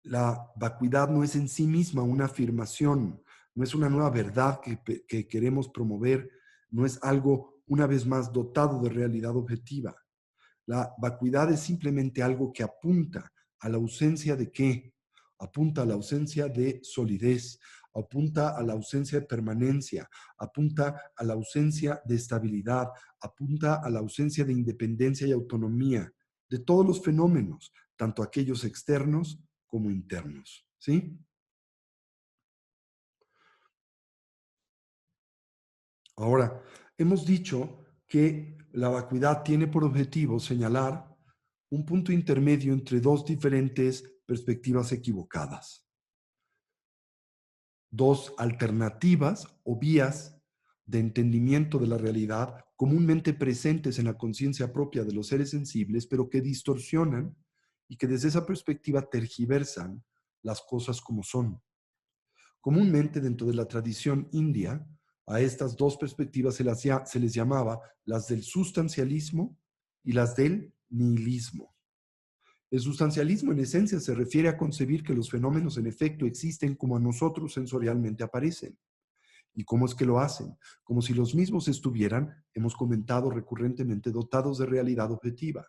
la vacuidad no es en sí misma una afirmación, no es una nueva verdad que queremos promover, no es algo, una vez más, dotado de realidad objetiva. La vacuidad es simplemente algo que apunta a la ausencia de qué? Apunta a la ausencia de solidez, apunta a la ausencia de permanencia, apunta a la ausencia de estabilidad, apunta a la ausencia de independencia y autonomía de todos los fenómenos, tanto aquellos externos como internos. ¿sí? Ahora, hemos dicho que la vacuidad tiene por objetivo señalar un punto intermedio entre dos diferentes perspectivas equivocadas, dos alternativas o vías de entendimiento de la realidad comúnmente presentes en la conciencia propia de los seres sensibles, pero que distorsionan y que desde esa perspectiva tergiversan las cosas como son. Comúnmente dentro de la tradición india, a estas dos perspectivas se les llamaba las del sustancialismo y las del nihilismo. El sustancialismo en esencia se refiere a concebir que los fenómenos en efecto existen como a nosotros sensorialmente aparecen. ¿Y cómo es que lo hacen? Como si los mismos estuvieran, hemos comentado recurrentemente, dotados de realidad objetiva,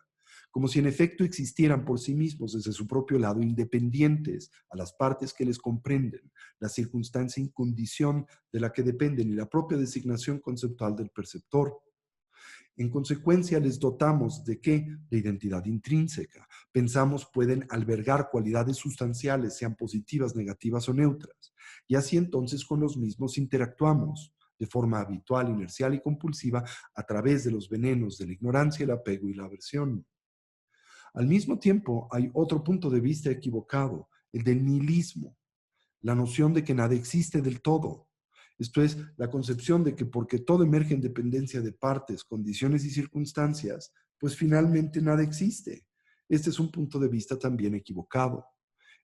como si en efecto existieran por sí mismos desde su propio lado, independientes a las partes que les comprenden, la circunstancia y condición de la que dependen y la propia designación conceptual del perceptor. En consecuencia, les dotamos de qué? De identidad intrínseca. Pensamos pueden albergar cualidades sustanciales, sean positivas, negativas o neutras. Y así entonces con los mismos interactuamos de forma habitual, inercial y compulsiva a través de los venenos de la ignorancia, el apego y la aversión. Al mismo tiempo, hay otro punto de vista equivocado, el del nihilismo, la noción de que nada existe del todo. Esto es, la concepción de que porque todo emerge en dependencia de partes, condiciones y circunstancias, pues finalmente nada existe. Este es un punto de vista también equivocado.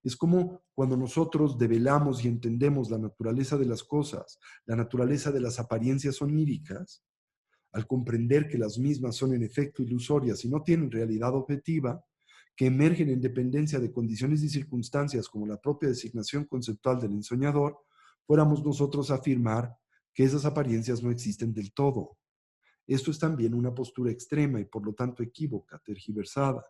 Es como cuando nosotros develamos y entendemos la naturaleza de las cosas, la naturaleza de las apariencias oníricas, al comprender que las mismas son en efecto ilusorias y no tienen realidad objetiva, que emergen en dependencia de condiciones y circunstancias como la propia designación conceptual del ensoñador, fuéramos nosotros a afirmar que esas apariencias no existen del todo. Esto es también una postura extrema y por lo tanto equívoca, tergiversada,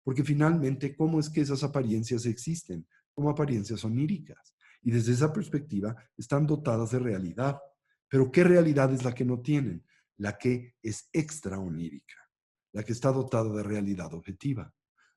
porque finalmente, ¿cómo es que esas apariencias existen? Como apariencias oníricas. Y desde esa perspectiva están dotadas de realidad. Pero ¿qué realidad es la que no tienen? La que es extra onírica, la que está dotada de realidad objetiva.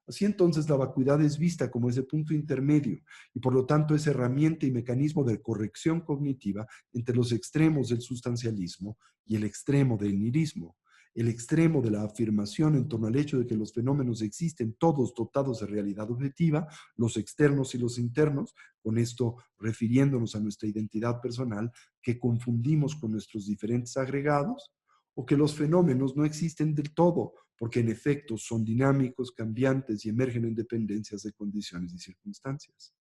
Así entonces la vacuidad es vista como ese punto intermedio y por lo tanto es herramienta y mecanismo de corrección cognitiva entre los extremos del sustancialismo y el extremo del nihilismo, el extremo de la afirmación en torno al hecho de que los fenómenos existen todos dotados de realidad objetiva, los externos y los internos, con esto refiriéndonos a nuestra identidad personal que confundimos con nuestros diferentes agregados, o que los fenómenos no existen del todo, porque en efecto son dinámicos, cambiantes y emergen en dependencias de condiciones y circunstancias.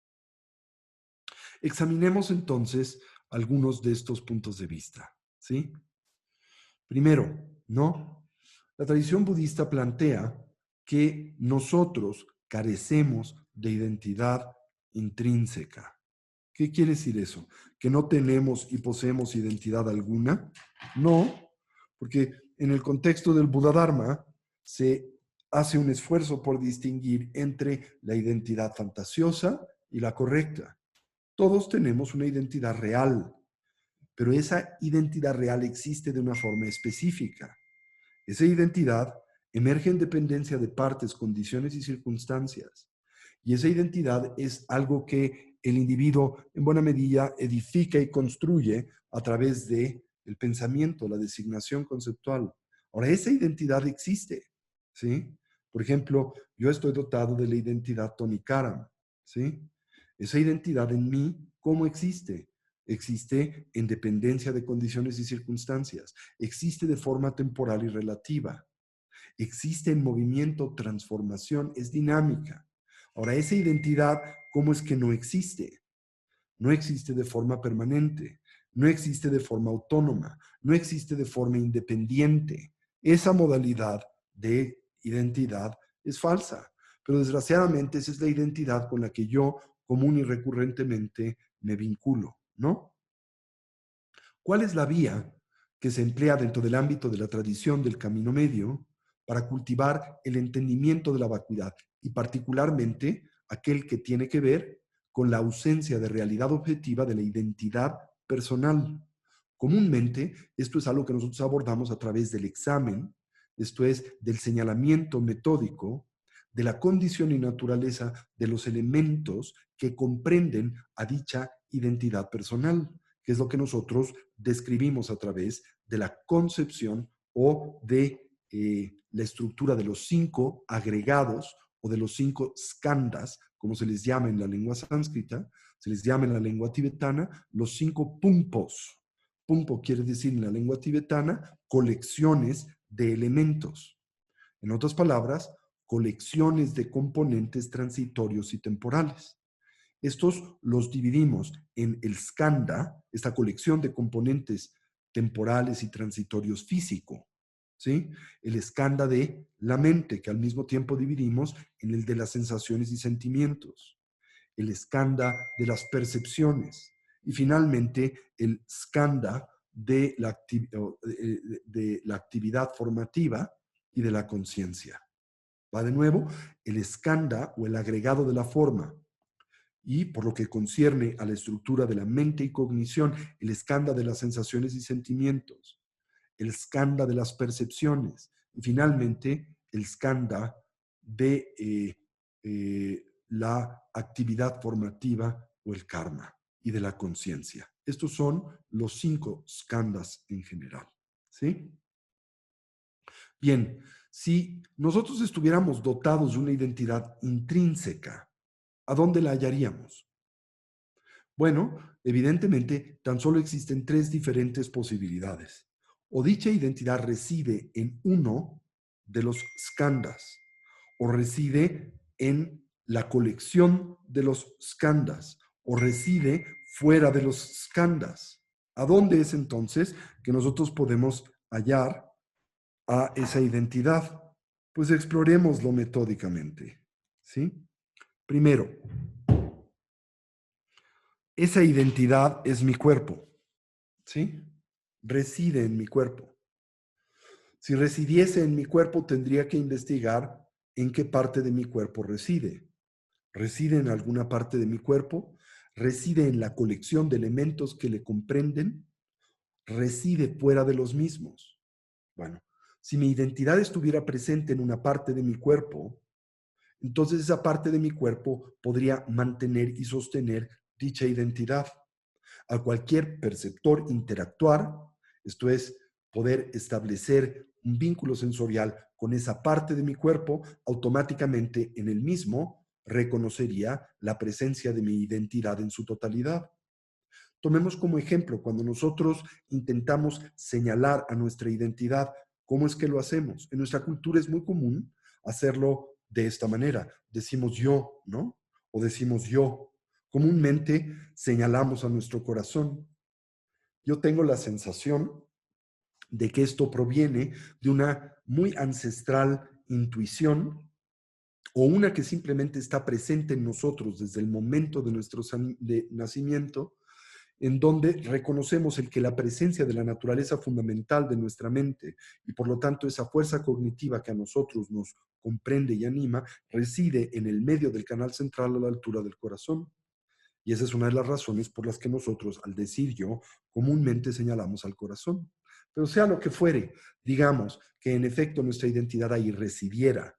Examinemos entonces algunos de estos puntos de vista, ¿sí? Primero, ¿no? La tradición budista plantea que nosotros carecemos de identidad intrínseca. ¿Qué quiere decir eso? ¿Que no tenemos y poseemos identidad alguna? No, porque en el contexto del Buda Dharma se hace un esfuerzo por distinguir entre la identidad fantasiosa y la correcta. Todos tenemos una identidad real, pero esa identidad real existe de una forma específica. Esa identidad emerge en dependencia de partes, condiciones y circunstancias. Y esa identidad es algo que el individuo en buena medida edifica y construye a través de el pensamiento, la designación conceptual. Ahora, esa identidad existe, ¿sí? Por ejemplo, yo estoy dotado de la identidad Tony Karam, ¿sí? Esa identidad en mí, ¿cómo existe? Existe en dependencia de condiciones y circunstancias. Existe de forma temporal y relativa. Existe en movimiento, transformación, es dinámica. Ahora, esa identidad, ¿cómo es que no existe? No existe de forma permanente, no existe de forma autónoma, no existe de forma independiente. Esa modalidad de identidad es falsa, pero desgraciadamente esa es la identidad con la que yo común y recurrentemente me vinculo, ¿no? ¿Cuál es la vía que se emplea dentro del ámbito de la tradición del camino medio para cultivar el entendimiento de la vacuidad y particularmente aquel que tiene que ver con la ausencia de realidad objetiva de la identidad personal? Comúnmente, esto es algo que nosotros abordamos a través del examen, esto es, del señalamiento metódico de la condición y naturaleza de los elementos que comprenden a dicha identidad personal, que es lo que nosotros describimos a través de la concepción o de la estructura de los 5 agregados o de los 5 skandhas, como se les llama en la lengua sánscrita, se les llama en la lengua tibetana los 5 pumpos. Pumpo quiere decir en la lengua tibetana colecciones de elementos. En otras palabras, colecciones de componentes transitorios y temporales. Estos los dividimos en el skandha, esta colección de componentes temporales y transitorios físico, ¿sí? El skandha de la mente, que al mismo tiempo dividimos en el de las sensaciones y sentimientos, el skandha de las percepciones y finalmente el skandha de la actividad formativa y de la conciencia. Va de nuevo, el skandha o el agregado de la forma. Y por lo que concierne a la estructura de la mente y cognición, el skandha de las sensaciones y sentimientos, el skandha de las percepciones y finalmente el skandha de la actividad formativa o el karma y de la conciencia. Estos son los 5 skandhas en general. ¿Sí? Bien, si nosotros estuviéramos dotados de una identidad intrínseca, ¿a dónde la hallaríamos? Bueno, evidentemente, tan solo existen 3 diferentes posibilidades. O dicha identidad reside en uno de los skandhas, o reside en la colección de los skandhas, o reside fuera de los skandhas. ¿A dónde es entonces que nosotros podemos hallar a esa identidad? Pues explorémoslo metódicamente. ¿Sí? Primero, esa identidad es mi cuerpo, ¿sí? Reside en mi cuerpo. Si residiese en mi cuerpo, tendría que investigar en qué parte de mi cuerpo reside. ¿Reside en alguna parte de mi cuerpo? ¿Reside en la colección de elementos que le comprenden? ¿Reside fuera de los mismos? Bueno, si mi identidad estuviera presente en una parte de mi cuerpo, entonces esa parte de mi cuerpo podría mantener y sostener dicha identidad. A cualquier perceptor interactuar, esto es, poder establecer un vínculo sensorial con esa parte de mi cuerpo, automáticamente en el mismo reconocería la presencia de mi identidad en su totalidad. Tomemos como ejemplo, cuando nosotros intentamos señalar a nuestra identidad, ¿cómo es que lo hacemos? En nuestra cultura es muy común hacerlo de esta manera. Decimos yo, ¿no? O decimos yo. Comúnmente señalamos a nuestro corazón. Yo tengo la sensación de que esto proviene de una muy ancestral intuición o una que simplemente está presente en nosotros desde el momento de nuestro nacimiento, en donde reconocemos el que la presencia de la naturaleza fundamental de nuestra mente y por lo tanto esa fuerza cognitiva que a nosotros nos comprende y anima reside en el medio del canal central a la altura del corazón. Y esa es una de las razones por las que nosotros, al decir yo, comúnmente señalamos al corazón. Pero sea lo que fuere, digamos que en efecto nuestra identidad ahí residiera.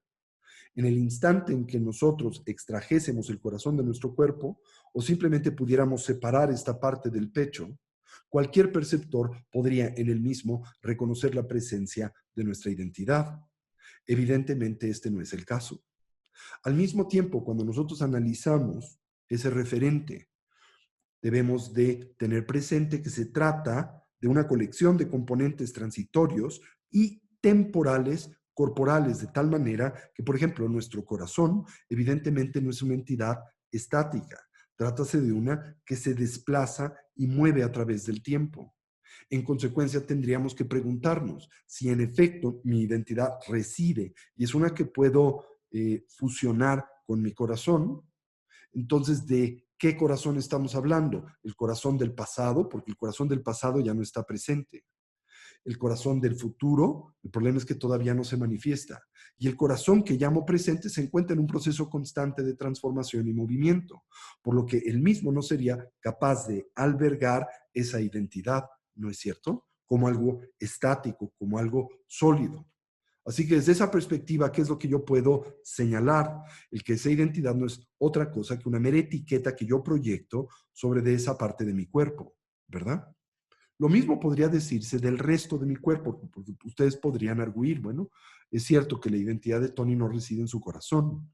En el instante en que nosotros extrajésemos el corazón de nuestro cuerpo o simplemente pudiéramos separar esta parte del pecho, cualquier perceptor podría en el mismo reconocer la presencia de nuestra identidad. Evidentemente este no es el caso. Al mismo tiempo, cuando nosotros analizamos ese referente, debemos de tener presente que se trata de una colección de componentes transitorios y temporales corporales, de tal manera que, por ejemplo, nuestro corazón evidentemente no es una entidad estática, trátase de una que se desplaza y mueve a través del tiempo. En consecuencia, tendríamos que preguntarnos si en efecto mi identidad reside y es una que puedo fusionar con mi corazón. Entonces, ¿de qué corazón estamos hablando? El corazón del pasado, porque el corazón del pasado ya no está presente. El corazón del futuro, el problema es que todavía no se manifiesta. Y el corazón que llamo presente se encuentra en un proceso constante de transformación y movimiento, por lo que él mismo no sería capaz de albergar esa identidad, ¿no es cierto? Como algo estático, como algo sólido. Así que desde esa perspectiva, ¿qué es lo que yo puedo señalar? El que esa identidad no es otra cosa que una mera etiqueta que yo proyecto sobre de esa parte de mi cuerpo, ¿verdad? Lo mismo podría decirse del resto de mi cuerpo, porque ustedes podrían arguir, bueno, es cierto que la identidad de Tony no reside en su corazón,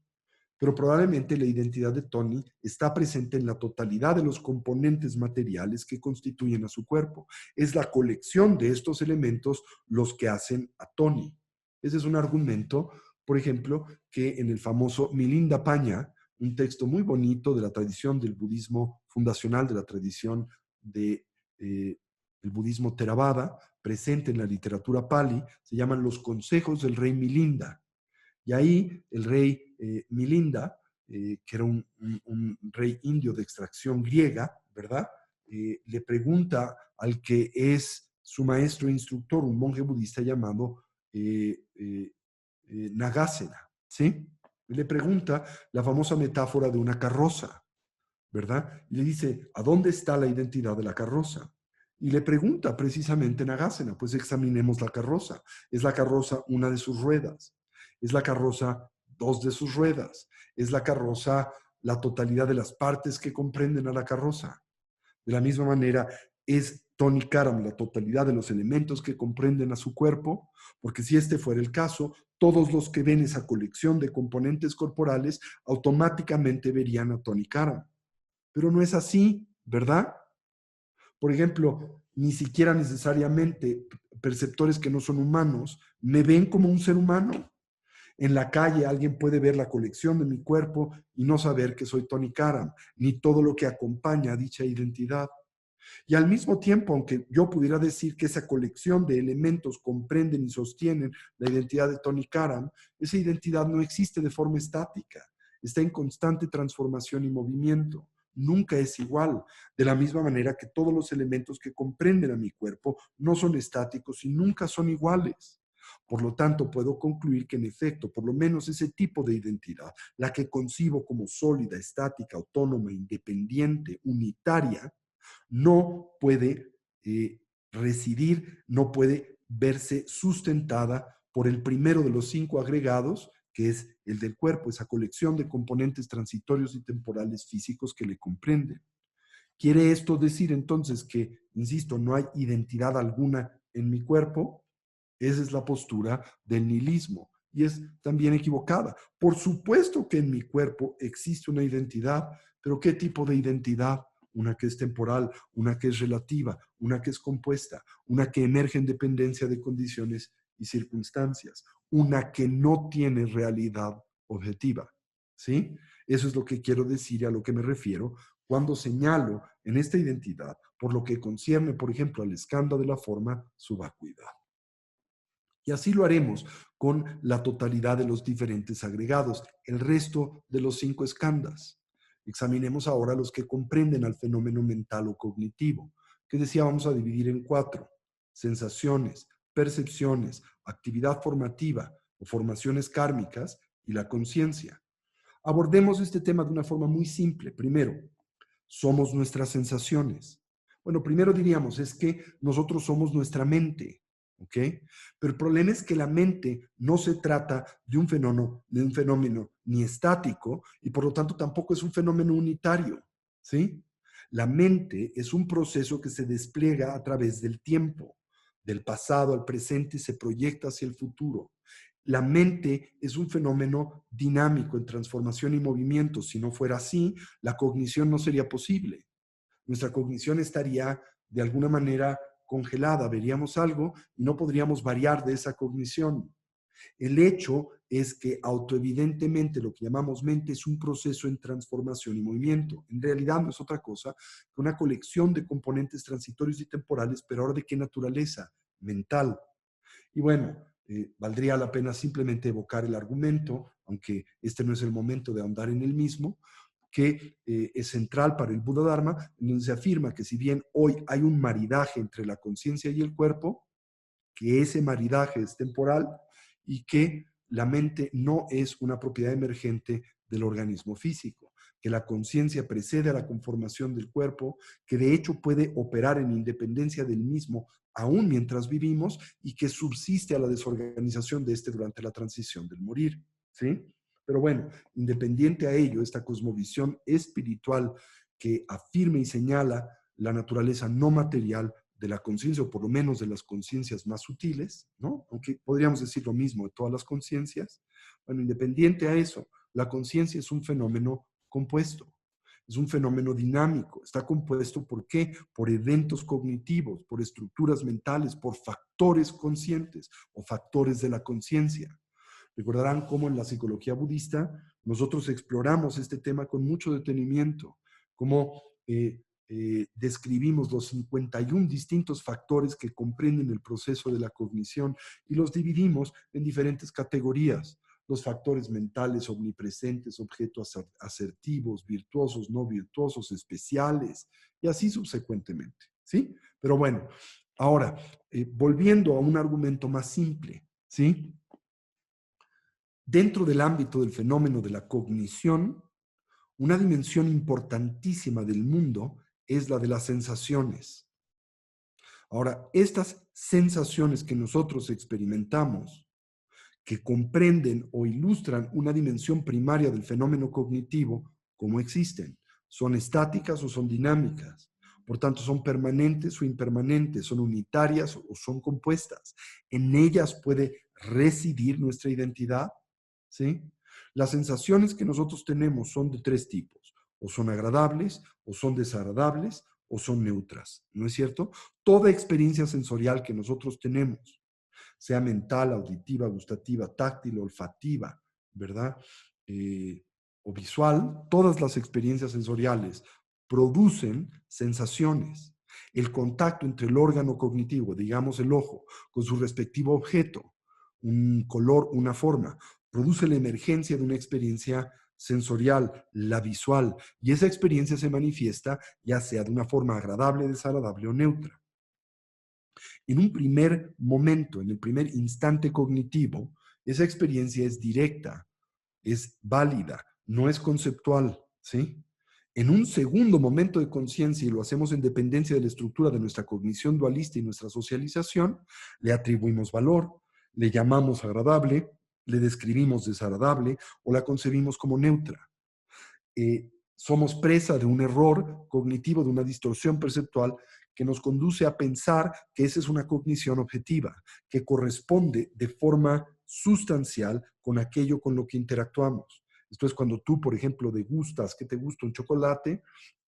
pero probablemente la identidad de Tony está presente en la totalidad de los componentes materiales que constituyen a su cuerpo. Es la colección de estos elementos los que hacen a Tony. Ese es un argumento, por ejemplo, que en el famoso Milinda Paña, un texto muy bonito de la tradición del budismo fundacional, de la tradición de, el budismo Theravada, presente en la literatura Pali, se llaman Los consejos del rey Milinda. Y ahí el rey Milinda, que era un rey indio de extracción griega, ¿verdad? Le pregunta al que es su maestro e instructor, un monje budista llamado Nagasena, ¿sí? Y le pregunta la famosa metáfora de una carroza, ¿verdad? Y le dice, ¿a dónde está la identidad de la carroza? Y le pregunta precisamente Nagasena, pues examinemos la carroza. ¿Es la carroza una de sus ruedas? ¿Es la carroza dos de sus ruedas? ¿Es la carroza la totalidad de las partes que comprenden a la carroza? De la misma manera, ¿es Tony Karam la totalidad de los elementos que comprenden a su cuerpo? Porque si este fuera el caso, todos los que ven esa colección de componentes corporales automáticamente verían a Tony Karam. Pero no es así, ¿verdad? Por ejemplo, ni siquiera necesariamente perceptores que no son humanos me ven como un ser humano. En la calle alguien puede ver la colección de mi cuerpo y no saber que soy Tony Karam, ni todo lo que acompaña a dicha identidad. Y al mismo tiempo, aunque yo pudiera decir que esa colección de elementos comprenden y sostienen la identidad de Tony Karam, esa identidad no existe de forma estática, está en constante transformación y movimiento. Nunca es igual, de la misma manera que todos los elementos que comprenden a mi cuerpo no son estáticos y nunca son iguales. Por lo tanto, puedo concluir que en efecto, por lo menos ese tipo de identidad, la que concibo como sólida, estática, autónoma, independiente, unitaria, no puede residir, no puede verse sustentada por el primero de los cinco agregados, que es el del cuerpo, esa colección de componentes transitorios y temporales físicos que le comprenden. ¿Quiere esto decir entonces que, insisto, no hay identidad alguna en mi cuerpo? Esa es la postura del nihilismo y es también equivocada. Por supuesto que en mi cuerpo existe una identidad, pero ¿qué tipo de identidad? Una que es temporal, una que es relativa, una que es compuesta, una que emerge en dependencia de condiciones y circunstancias, una que no tiene realidad objetiva. ¿Sí? Eso es lo que quiero decir y a lo que me refiero cuando señalo en esta identidad por lo que concierne, por ejemplo, al escándalo de la forma, su vacuidad. Y así lo haremos con la totalidad de los diferentes agregados, el resto de los cinco escandas. Examinemos ahora los que comprenden al fenómeno mental o cognitivo, que decía vamos a dividir en cuatro: sensaciones, percepciones, actividad formativa o formaciones kármicas y la conciencia. Abordemos este tema de una forma muy simple. Primero, somos nuestras sensaciones. Bueno, primero diríamos, es que nosotros somos nuestra mente, ¿ok? Pero el problema es que la mente no se trata de un fenómeno ni estático y por lo tanto tampoco es un fenómeno unitario, ¿sí? La mente es un proceso que se despliega a través del tiempo, del pasado al presente y se proyecta hacia el futuro. La mente es un fenómeno dinámico en transformación y movimiento. Si no fuera así, la cognición no sería posible. Nuestra cognición estaría de alguna manera congelada, veríamos algo y no podríamos variar de esa cognición. El hecho es que autoevidentemente lo que llamamos mente es un proceso en transformación y movimiento. En realidad no es otra cosa que una colección de componentes transitorios y temporales, pero ahora ¿de qué naturaleza? Mental. Y bueno, valdría la pena simplemente evocar el argumento, aunque este no es el momento de ahondar en el mismo, que es central para el Buda Dharma, en donde se afirma que si bien hoy hay un maridaje entre la conciencia y el cuerpo, que ese maridaje es temporal y que la mente no es una propiedad emergente del organismo físico. que la conciencia precede a la conformación del cuerpo, que de hecho puede operar en independencia del mismo aún mientras vivimos y que subsiste a la desorganización de este durante la transición del morir, ¿sí? Pero bueno, independiente a ello, esta cosmovisión espiritual que afirma y señala la naturaleza no material de la conciencia, o por lo menos de las conciencias más sutiles, ¿no? Aunque podríamos decir lo mismo de todas las conciencias. Bueno, independiente a eso, la conciencia es un fenómeno compuesto, es un fenómeno dinámico, está compuesto ¿por qué? Por eventos cognitivos, por estructuras mentales, por factores conscientes o factores de la conciencia. Recordarán cómo en la psicología budista nosotros exploramos este tema con mucho detenimiento, cómo describimos los 51 distintos factores que comprenden el proceso de la cognición y los dividimos en diferentes categorías. Los factores mentales omnipresentes, objetos asertivos, virtuosos, no virtuosos, especiales, y así subsecuentemente, ¿sí? Pero bueno, ahora, volviendo a un argumento más simple, ¿sí? Dentro del ámbito del fenómeno de la cognición, una dimensión importantísima del mundo es la de las sensaciones. Ahora, estas sensaciones que nosotros experimentamos, que comprenden o ilustran una dimensión primaria del fenómeno cognitivo, ¿cómo existen? ¿Son estáticas o son dinámicas? Por tanto, ¿son permanentes o impermanentes? ¿Son unitarias o son compuestas? ¿En ellas puede residir nuestra identidad? ¿Sí? Las sensaciones que nosotros tenemos son de tres tipos. O son agradables, o son desagradables, o son neutras. ¿No es cierto? Toda experiencia sensorial que nosotros tenemos, sea mental, auditiva, gustativa, táctil, olfativa, ¿verdad? O visual, todas las experiencias sensoriales producen sensaciones. El contacto entre el órgano cognitivo, digamos el ojo, con su respectivo objeto, un color, una forma, produce la emergencia de una experiencia sensorial, la visual, y esa experiencia se manifiesta ya sea de una forma agradable, desagradable o neutra. En un primer momento, en el primer instante cognitivo, esa experiencia es directa, es válida, no es conceptual, ¿sí? En un segundo momento de conciencia, y lo hacemos en dependencia de la estructura de nuestra cognición dualista y nuestra socialización, le atribuimos valor, le llamamos agradable, le describimos desagradable o la concebimos como neutra. Somos presa de un error cognitivo, de una distorsión perceptual que nos conduce a pensar que esa es una cognición objetiva, que corresponde de forma sustancial con aquello con lo que interactuamos. Esto es cuando tú, por ejemplo, degustas, ¿qué te gusta? Un chocolate,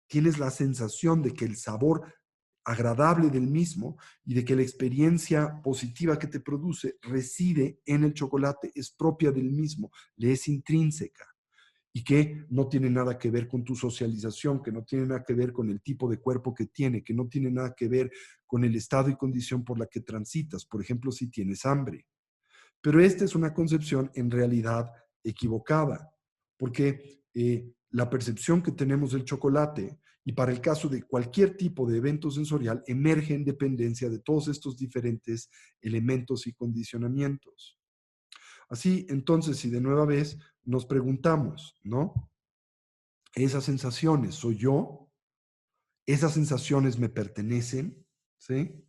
tienes la sensación de que el sabor agradable del mismo y de que la experiencia positiva que te produce reside en el chocolate, es propia del mismo, le es intrínseca y que no tiene nada que ver con tu socialización, que no tiene nada que ver con el tipo de cuerpo que tiene, que no tiene nada que ver con el estado y condición por la que transitas, por ejemplo, si tienes hambre. Pero esta es una concepción en realidad equivocada, porque la percepción que tenemos del chocolate, y para el caso de cualquier tipo de evento sensorial, emerge en dependencia de todos estos diferentes elementos y condicionamientos. Así, entonces, si de nueva vez nos preguntamos, ¿no? Esas sensaciones, ¿soy yo? ¿Esas sensaciones me pertenecen? ¿Sí?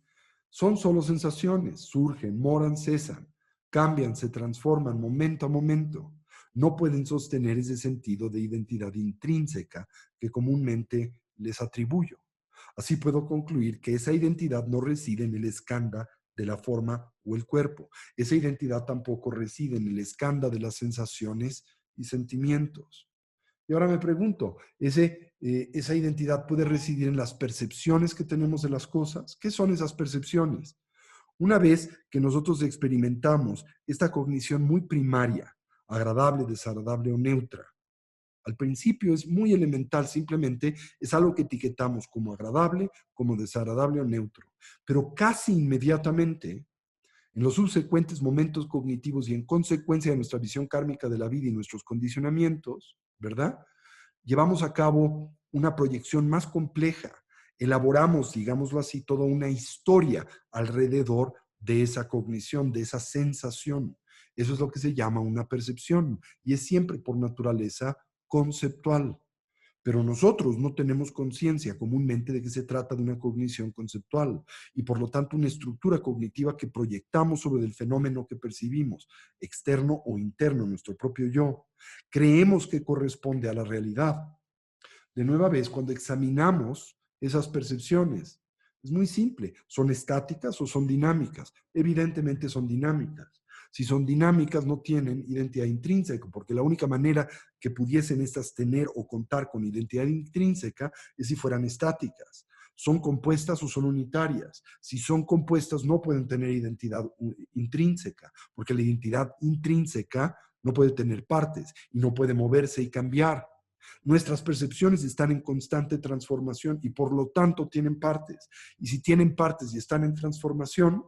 Son solo sensaciones, surgen, moran, cesan, cambian, se transforman momento a momento. No pueden sostener ese sentido de identidad intrínseca que comúnmente les atribuyo. Así puedo concluir que esa identidad no reside en el escándalo de la forma o el cuerpo. Esa identidad tampoco reside en el escándalo de las sensaciones y sentimientos. Y ahora me pregunto, ¿esa identidad puede residir en las percepciones que tenemos de las cosas? ¿Qué son esas percepciones? Una vez que nosotros experimentamos esta cognición muy primaria, agradable, desagradable o neutra, al principio es muy elemental, simplemente es algo que etiquetamos como agradable, como desagradable o neutro. Pero casi inmediatamente, en los subsecuentes momentos cognitivos y en consecuencia de nuestra visión kármica de la vida y nuestros condicionamientos, ¿verdad? Llevamos a cabo una proyección más compleja, elaboramos, digámoslo así, toda una historia alrededor de esa cognición, de esa sensación. Eso es lo que se llama una percepción y es siempre por naturaleza conceptual. Pero nosotros no tenemos conciencia comúnmente de que se trata de una cognición conceptual y por lo tanto una estructura cognitiva que proyectamos sobre el fenómeno que percibimos, externo o interno, nuestro propio yo. Creemos que corresponde a la realidad. De nueva vez, cuando examinamos esas percepciones, es muy simple. ¿Son estáticas o son dinámicas? Evidentemente son dinámicas. Si son dinámicas, no tienen identidad intrínseca, porque la única manera que pudiesen estas tener o contar con identidad intrínseca es si fueran estáticas. ¿Son compuestas o son unitarias? Si son compuestas, no pueden tener identidad intrínseca, porque la identidad intrínseca no puede tener partes y no puede moverse y cambiar. Nuestras percepciones están en constante transformación y por lo tanto tienen partes. Y si tienen partes y están en transformación,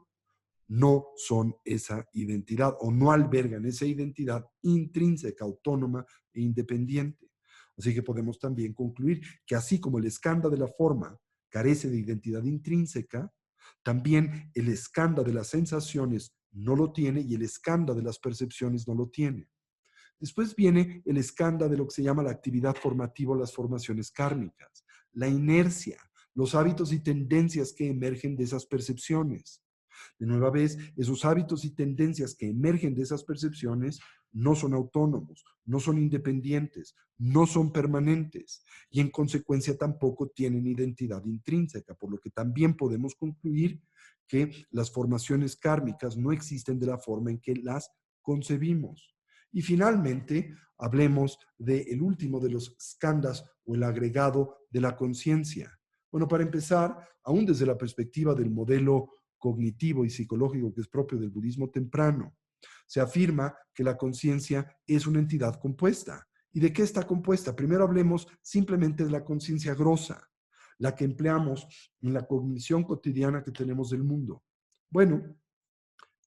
no son esa identidad o no albergan esa identidad intrínseca, autónoma e independiente. Así que podemos también concluir que así como el escándalo de la forma carece de identidad intrínseca, también el escándalo de las sensaciones no lo tiene y el escándalo de las percepciones no lo tiene. Después viene el escándalo de lo que se llama la actividad formativa o las formaciones kármicas, la inercia, los hábitos y tendencias que emergen de esas percepciones. De nueva vez, esos hábitos y tendencias que emergen de esas percepciones no son autónomos, no son independientes, no son permanentes y en consecuencia tampoco tienen identidad intrínseca, por lo que también podemos concluir que las formaciones kármicas no existen de la forma en que las concebimos. Y finalmente, hablemos del último de los skandhas o el agregado de la conciencia. Bueno, para empezar, aún desde la perspectiva del modelo cognitivo y psicológico que es propio del budismo temprano, se afirma que la conciencia es una entidad compuesta. ¿Y de qué está compuesta? Primero hablemos simplemente de la conciencia grosa, la que empleamos en la cognición cotidiana que tenemos del mundo. Bueno,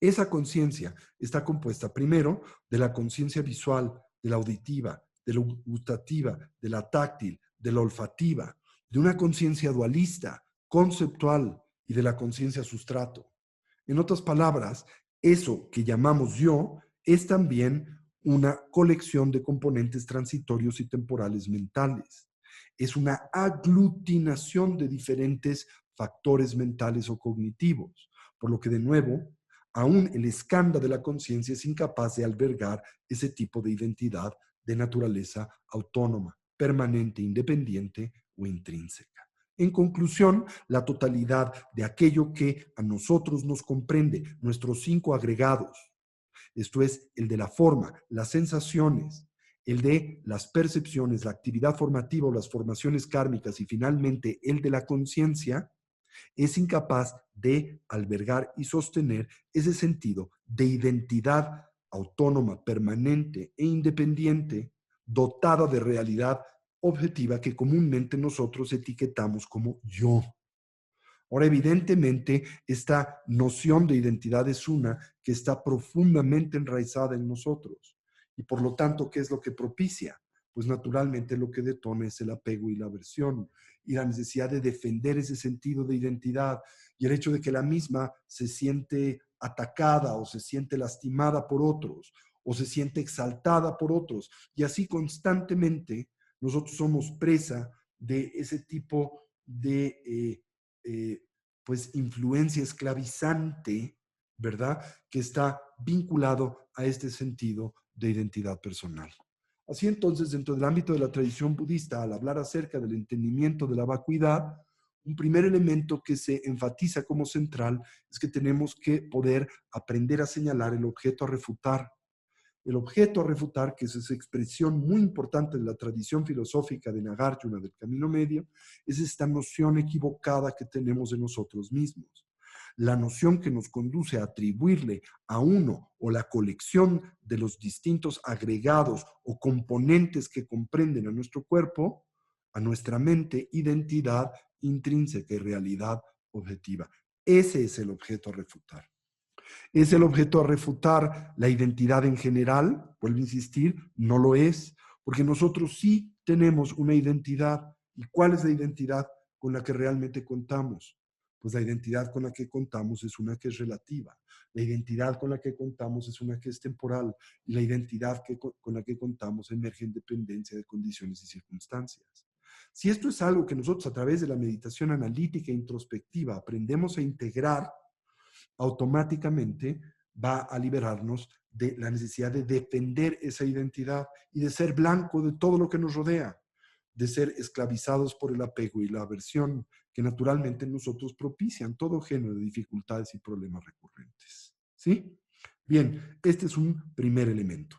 esa conciencia está compuesta primero de la conciencia visual, de la auditiva, de la gustativa, de la táctil, de la olfativa, de una conciencia dualista, conceptual y de la conciencia sustrato. En otras palabras, eso que llamamos yo es también una colección de componentes transitorios y temporales mentales. Es una aglutinación de diferentes factores mentales o cognitivos, por lo que de nuevo aún el escándalo de la conciencia es incapaz de albergar ese tipo de identidad de naturaleza autónoma, permanente, independiente o intrínseca. En conclusión, la totalidad de aquello que a nosotros nos comprende, nuestros 5 agregados, esto es, el de la forma, las sensaciones, el de las percepciones, la actividad formativa o las formaciones kármicas y finalmente el de la conciencia, es incapaz de albergar y sostener ese sentido de identidad autónoma, permanente e independiente, dotada de realidad objetiva que comúnmente nosotros etiquetamos como yo. Ahora, evidentemente, esta noción de identidad es una que está profundamente enraizada en nosotros. Y por lo tanto, ¿qué es lo que propicia? Pues naturalmente lo que detona es el apego y la aversión y la necesidad de defender ese sentido de identidad y el hecho de que la misma se siente atacada o se siente lastimada por otros o se siente exaltada por otros. Y así constantemente nosotros somos presa de ese tipo de eh, pues influencia esclavizante, ¿verdad? Que está vinculado a este sentido de identidad personal. Así entonces, dentro del ámbito de la tradición budista, al hablar acerca del entendimiento de la vacuidad, un primer elemento que se enfatiza como central es que tenemos que poder aprender a señalar el objeto a refutar. El objeto a refutar, que es esa expresión muy importante de la tradición filosófica de Nagarjuna del Camino Medio, es esta noción equivocada que tenemos de nosotros mismos. La noción que nos conduce a atribuirle a uno o la colección de los distintos agregados o componentes que comprenden a nuestro cuerpo, a nuestra mente, identidad intrínseca y realidad objetiva. Ese es el objeto a refutar. ¿Es el objeto a refutar la identidad en general? Vuelvo a insistir, no lo es, porque nosotros sí tenemos una identidad. ¿Y cuál es la identidad con la que realmente contamos? Pues la identidad con la que contamos es una que es relativa. La identidad con la que contamos es una que es temporal. Y la identidad con la que contamos emerge en dependencia de condiciones y circunstancias. Si esto es algo que nosotros a través de la meditación analítica e introspectiva aprendemos a integrar, automáticamente va a liberarnos de la necesidad de defender esa identidad y de ser blanco de todo lo que nos rodea, de ser esclavizados por el apego y la aversión que naturalmente nosotros propician todo género de dificultades y problemas recurrentes. ¿Sí? Bien, este es un primer elemento.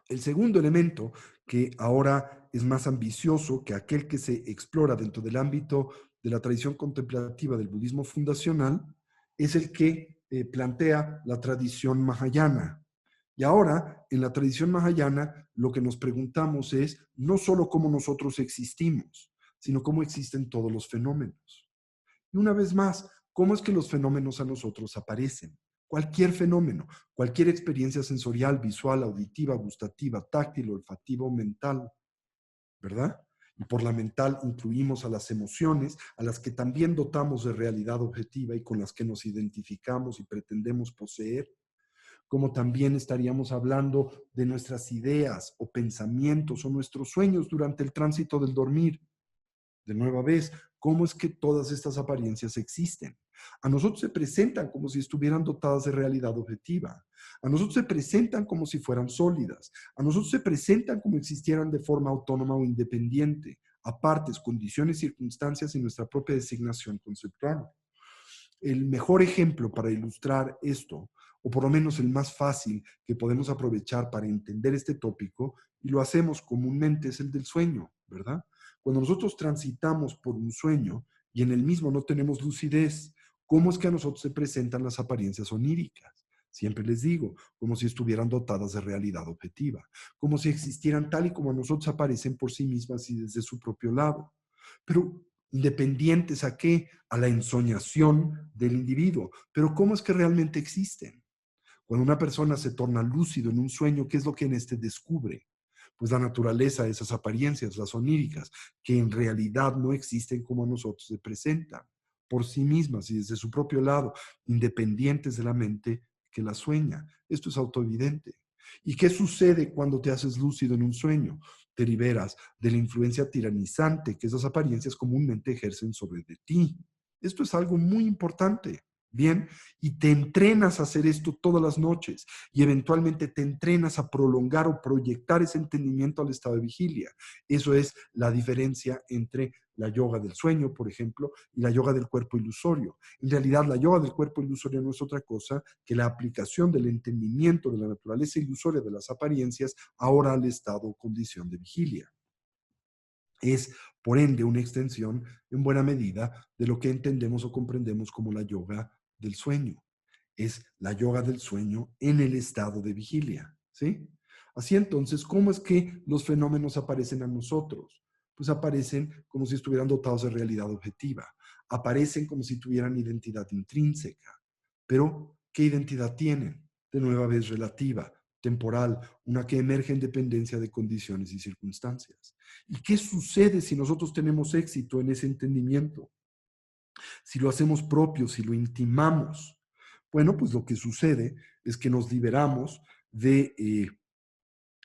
El segundo elemento, que ahora es más ambicioso que aquel que se explora dentro del ámbito de la tradición contemplativa del budismo fundacional, es el que plantea la tradición mahayana. Y ahora, en la tradición mahayana, lo que nos preguntamos es no solo cómo nosotros existimos, sino cómo existen todos los fenómenos. Y una vez más, ¿cómo es que los fenómenos a nosotros aparecen? Cualquier fenómeno, cualquier experiencia sensorial, visual, auditiva, gustativa, táctil, olfativa o mental, ¿verdad? Y por la mental incluimos a las emociones, a las que también dotamos de realidad objetiva y con las que nos identificamos y pretendemos poseer, como también estaríamos hablando de nuestras ideas o pensamientos o nuestros sueños durante el tránsito del dormir. De nueva vez, ¿cómo es que todas estas apariencias existen? A nosotros se presentan como si estuvieran dotadas de realidad objetiva. A nosotros se presentan como si fueran sólidas. A nosotros se presentan como existieran de forma autónoma o independiente, apartes, condiciones, circunstancias y nuestra propia designación conceptual. El mejor ejemplo para ilustrar esto, o por lo menos el más fácil que podemos aprovechar para entender este tópico, y lo hacemos comúnmente, es el del sueño, ¿verdad? Cuando nosotros transitamos por un sueño y en el mismo no tenemos lucidez, ¿cómo es que a nosotros se presentan las apariencias oníricas? Siempre les digo, como si estuvieran dotadas de realidad objetiva, como si existieran tal y como a nosotros aparecen por sí mismas y desde su propio lado. Pero independientes a qué? A la ensoñación del individuo. Pero ¿cómo es que realmente existen? Cuando una persona se torna lúcido en un sueño, ¿qué es lo que en este descubre? Pues la naturaleza de esas apariencias, las oníricas, que en realidad no existen como a nosotros se presentan, por sí mismas y desde su propio lado, independientes de la mente que la sueña. Esto es autoevidente. ¿Y qué sucede cuando te haces lúcido en un sueño? Te liberas de la influencia tiranizante que esas apariencias comúnmente ejercen sobre de ti. Esto es algo muy importante. Bien, y te entrenas a hacer esto todas las noches y eventualmente te entrenas a prolongar o proyectar ese entendimiento al estado de vigilia. Eso es la diferencia entre la yoga del sueño, por ejemplo, y la yoga del cuerpo ilusorio. En realidad, la yoga del cuerpo ilusorio no es otra cosa que la aplicación del entendimiento de la naturaleza ilusoria de las apariencias ahora al estado o condición de vigilia. Es, por ende, una extensión en buena medida de lo que entendemos o comprendemos como la yoga del sueño. Es la yoga del sueño en el estado de vigilia, ¿sí? Así entonces, ¿cómo es que los fenómenos aparecen a nosotros? Pues aparecen como si estuvieran dotados de realidad objetiva, aparecen como si tuvieran identidad intrínseca. Pero, ¿qué identidad tienen? De nueva vez relativa, temporal, una que emerge en dependencia de condiciones y circunstancias. ¿Y qué sucede si nosotros tenemos éxito en ese entendimiento? Si lo hacemos propio, si lo intimamos, bueno, pues lo que sucede es que nos liberamos de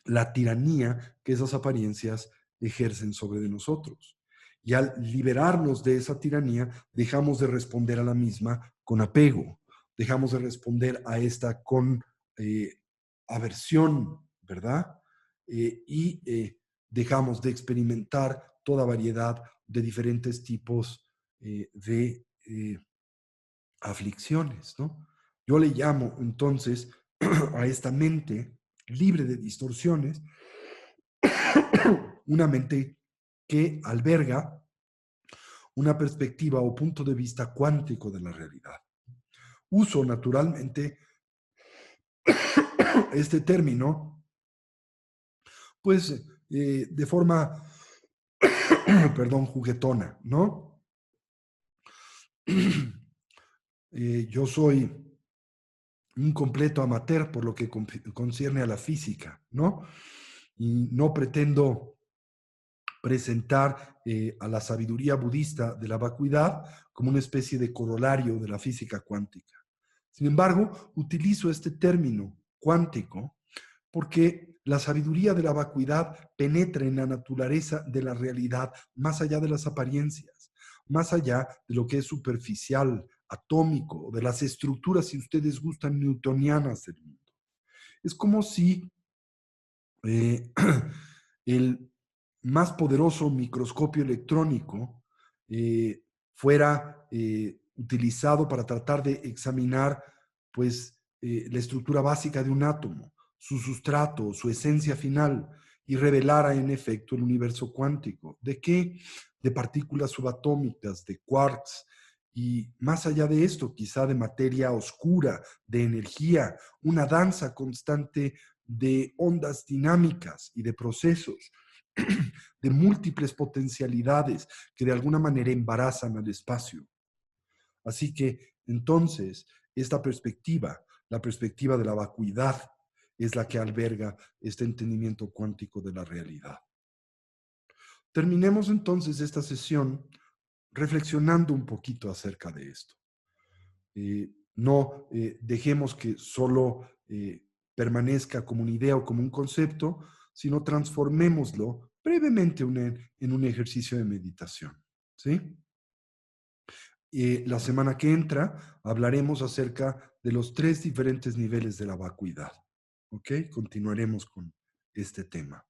la tiranía que esas apariencias ejercen sobre de nosotros. Y al liberarnos de esa tiranía, dejamos de responder a la misma con apego, dejamos de responder a esta con eh, aversión, ¿verdad? Y dejamos de experimentar toda variedad de diferentes tipos de aflicciones, ¿no? Yo le llamo entonces a esta mente libre de distorsiones, una mente que alberga una perspectiva o punto de vista cuántico de la realidad. Uso naturalmente este término, pues, de forma, perdón, juguetona, ¿no? Yo soy un completo amateur por lo que concierne a la física, ¿no? Y no pretendo presentar a la sabiduría budista de la vacuidad como una especie de corolario de la física cuántica. Sin embargo, utilizo este término cuántico porque la sabiduría de la vacuidad penetra en la naturaleza de la realidad, más allá de las apariencias, más allá de lo que es superficial, atómico, de las estructuras, si ustedes gustan, newtonianas del mundo. Es como si eh, el más poderoso microscopio electrónico fuera utilizado para tratar de examinar pues, la estructura básica de un átomo, su sustrato, su esencia final, y revelara en efecto el universo cuántico. ¿De qué? De partículas subatómicas, de quarks, y más allá de esto, quizá de materia oscura, de energía, una danza constante de ondas dinámicas y de procesos, de múltiples potencialidades que de alguna manera embarazan al espacio. Así que entonces esta perspectiva, la perspectiva de la vacuidad, es la que alberga este entendimiento cuántico de la realidad. Terminemos entonces esta sesión reflexionando un poquito acerca de esto. No dejemos que solo permanezca como una idea o como un concepto, sino transformémoslo brevemente en un ejercicio de meditación. ¿Sí? La semana que entra hablaremos acerca de los 3 diferentes niveles de la vacuidad. ¿Ok? Continuaremos con este tema.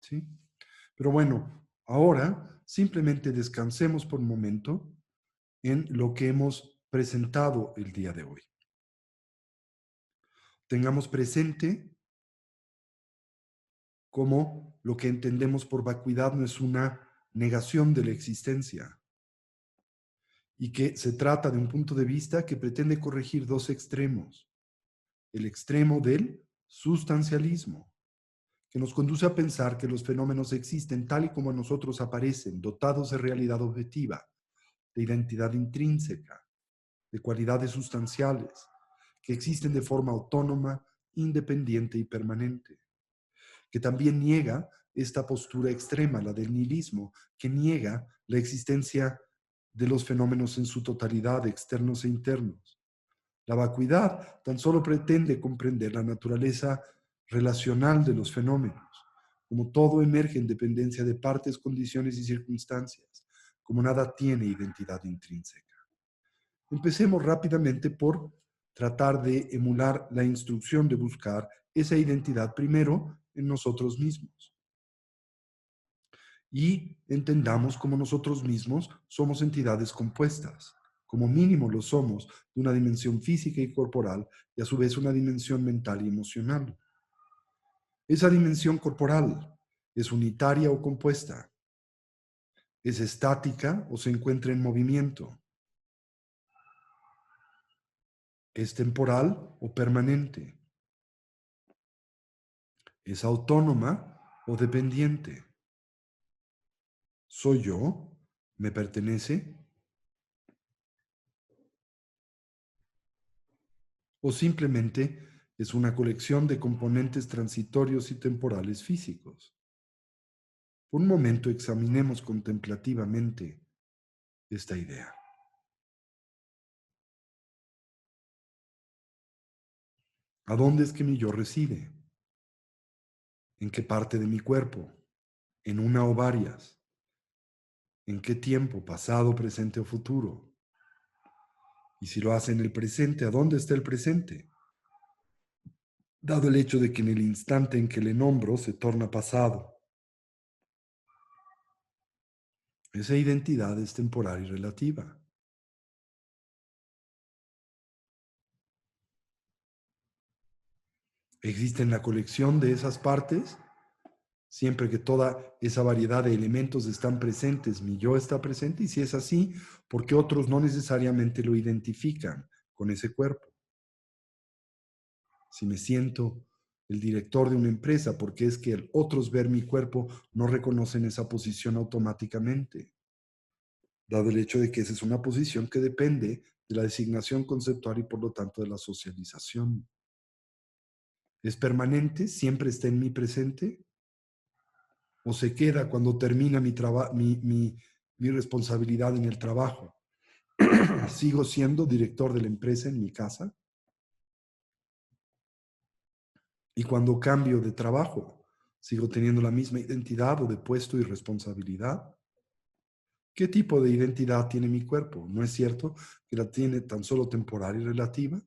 ¿Sí? Pero bueno, ahora simplemente descansemos por un momento en lo que hemos presentado el día de hoy. Tengamos presente cómo lo que entendemos por vacuidad no es una negación de la existencia y que se trata de un punto de vista que pretende corregir 2 extremos. El extremo del sustancialismo, que nos conduce a pensar que los fenómenos existen tal y como a nosotros aparecen, dotados de realidad objetiva, de identidad intrínseca, de cualidades sustanciales, que existen de forma autónoma, independiente y permanente, que también niega esta postura extrema, la del nihilismo, que niega la existencia de los fenómenos en su totalidad, externos e internos. La vacuidad tan solo pretende comprender la naturaleza relacional de los fenómenos, como todo emerge en dependencia de partes, condiciones y circunstancias, como nada tiene identidad intrínseca. Empecemos rápidamente por tratar de emular la instrucción de buscar esa identidad primero en nosotros mismos. Y entendamos como nosotros mismos somos entidades compuestas. Como mínimo lo somos de una dimensión física y corporal y a su vez una dimensión mental y emocional. Esa dimensión corporal es unitaria o compuesta, es estática o se encuentra en movimiento, es temporal o permanente, es autónoma o dependiente. ¿Soy yo? ¿Me pertenece? ¿O simplemente es una colección de componentes transitorios y temporales físicos? Por un momento examinemos contemplativamente esta idea. ¿A dónde es que mi yo reside? ¿En qué parte de mi cuerpo? ¿En una o varias? ¿En qué tiempo? ¿Pasado, presente o futuro? Y si lo hace en el presente, ¿a dónde está el presente? Dado el hecho de que en el instante en que le nombro se torna pasado. Esa identidad es temporal y relativa. ¿Existe en la colección de esas partes? Siempre que toda esa variedad de elementos están presentes, mi yo está presente, y si es así, ¿por qué otros no necesariamente lo identifican con ese cuerpo? Si me siento el director de una empresa, ¿por qué es que otros ver mi cuerpo no reconocen esa posición automáticamente? Dado el hecho de que esa es una posición que depende de la designación conceptual y por lo tanto de la socialización. ¿Es permanente? ¿Siempre está en mi presente? ¿O se queda cuando termina mi responsabilidad en el trabajo? ¿Sigo siendo director de la empresa en mi casa? Y cuando cambio de trabajo, ¿sigo teniendo la misma identidad o de puesto y responsabilidad? ¿Qué tipo de identidad tiene mi cuerpo? ¿No es cierto que la tiene tan solo temporal y relativa?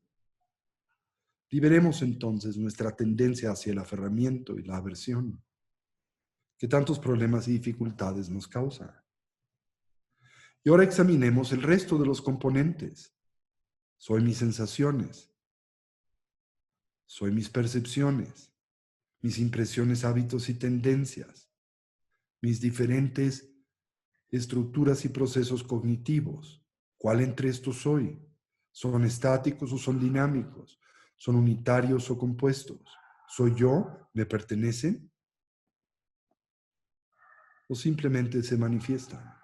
Liberemos entonces nuestra tendencia hacia el aferramiento y la aversión, que tantos problemas y dificultades nos causa. Y ahora examinemos el resto de los componentes. Soy mis sensaciones, soy mis percepciones, mis impresiones, hábitos y tendencias, mis diferentes estructuras y procesos cognitivos. ¿Cuál entre estos soy? ¿Son estáticos o son dinámicos? ¿Son unitarios o compuestos? ¿Soy yo? ¿Me pertenecen? ¿O simplemente se manifiestan?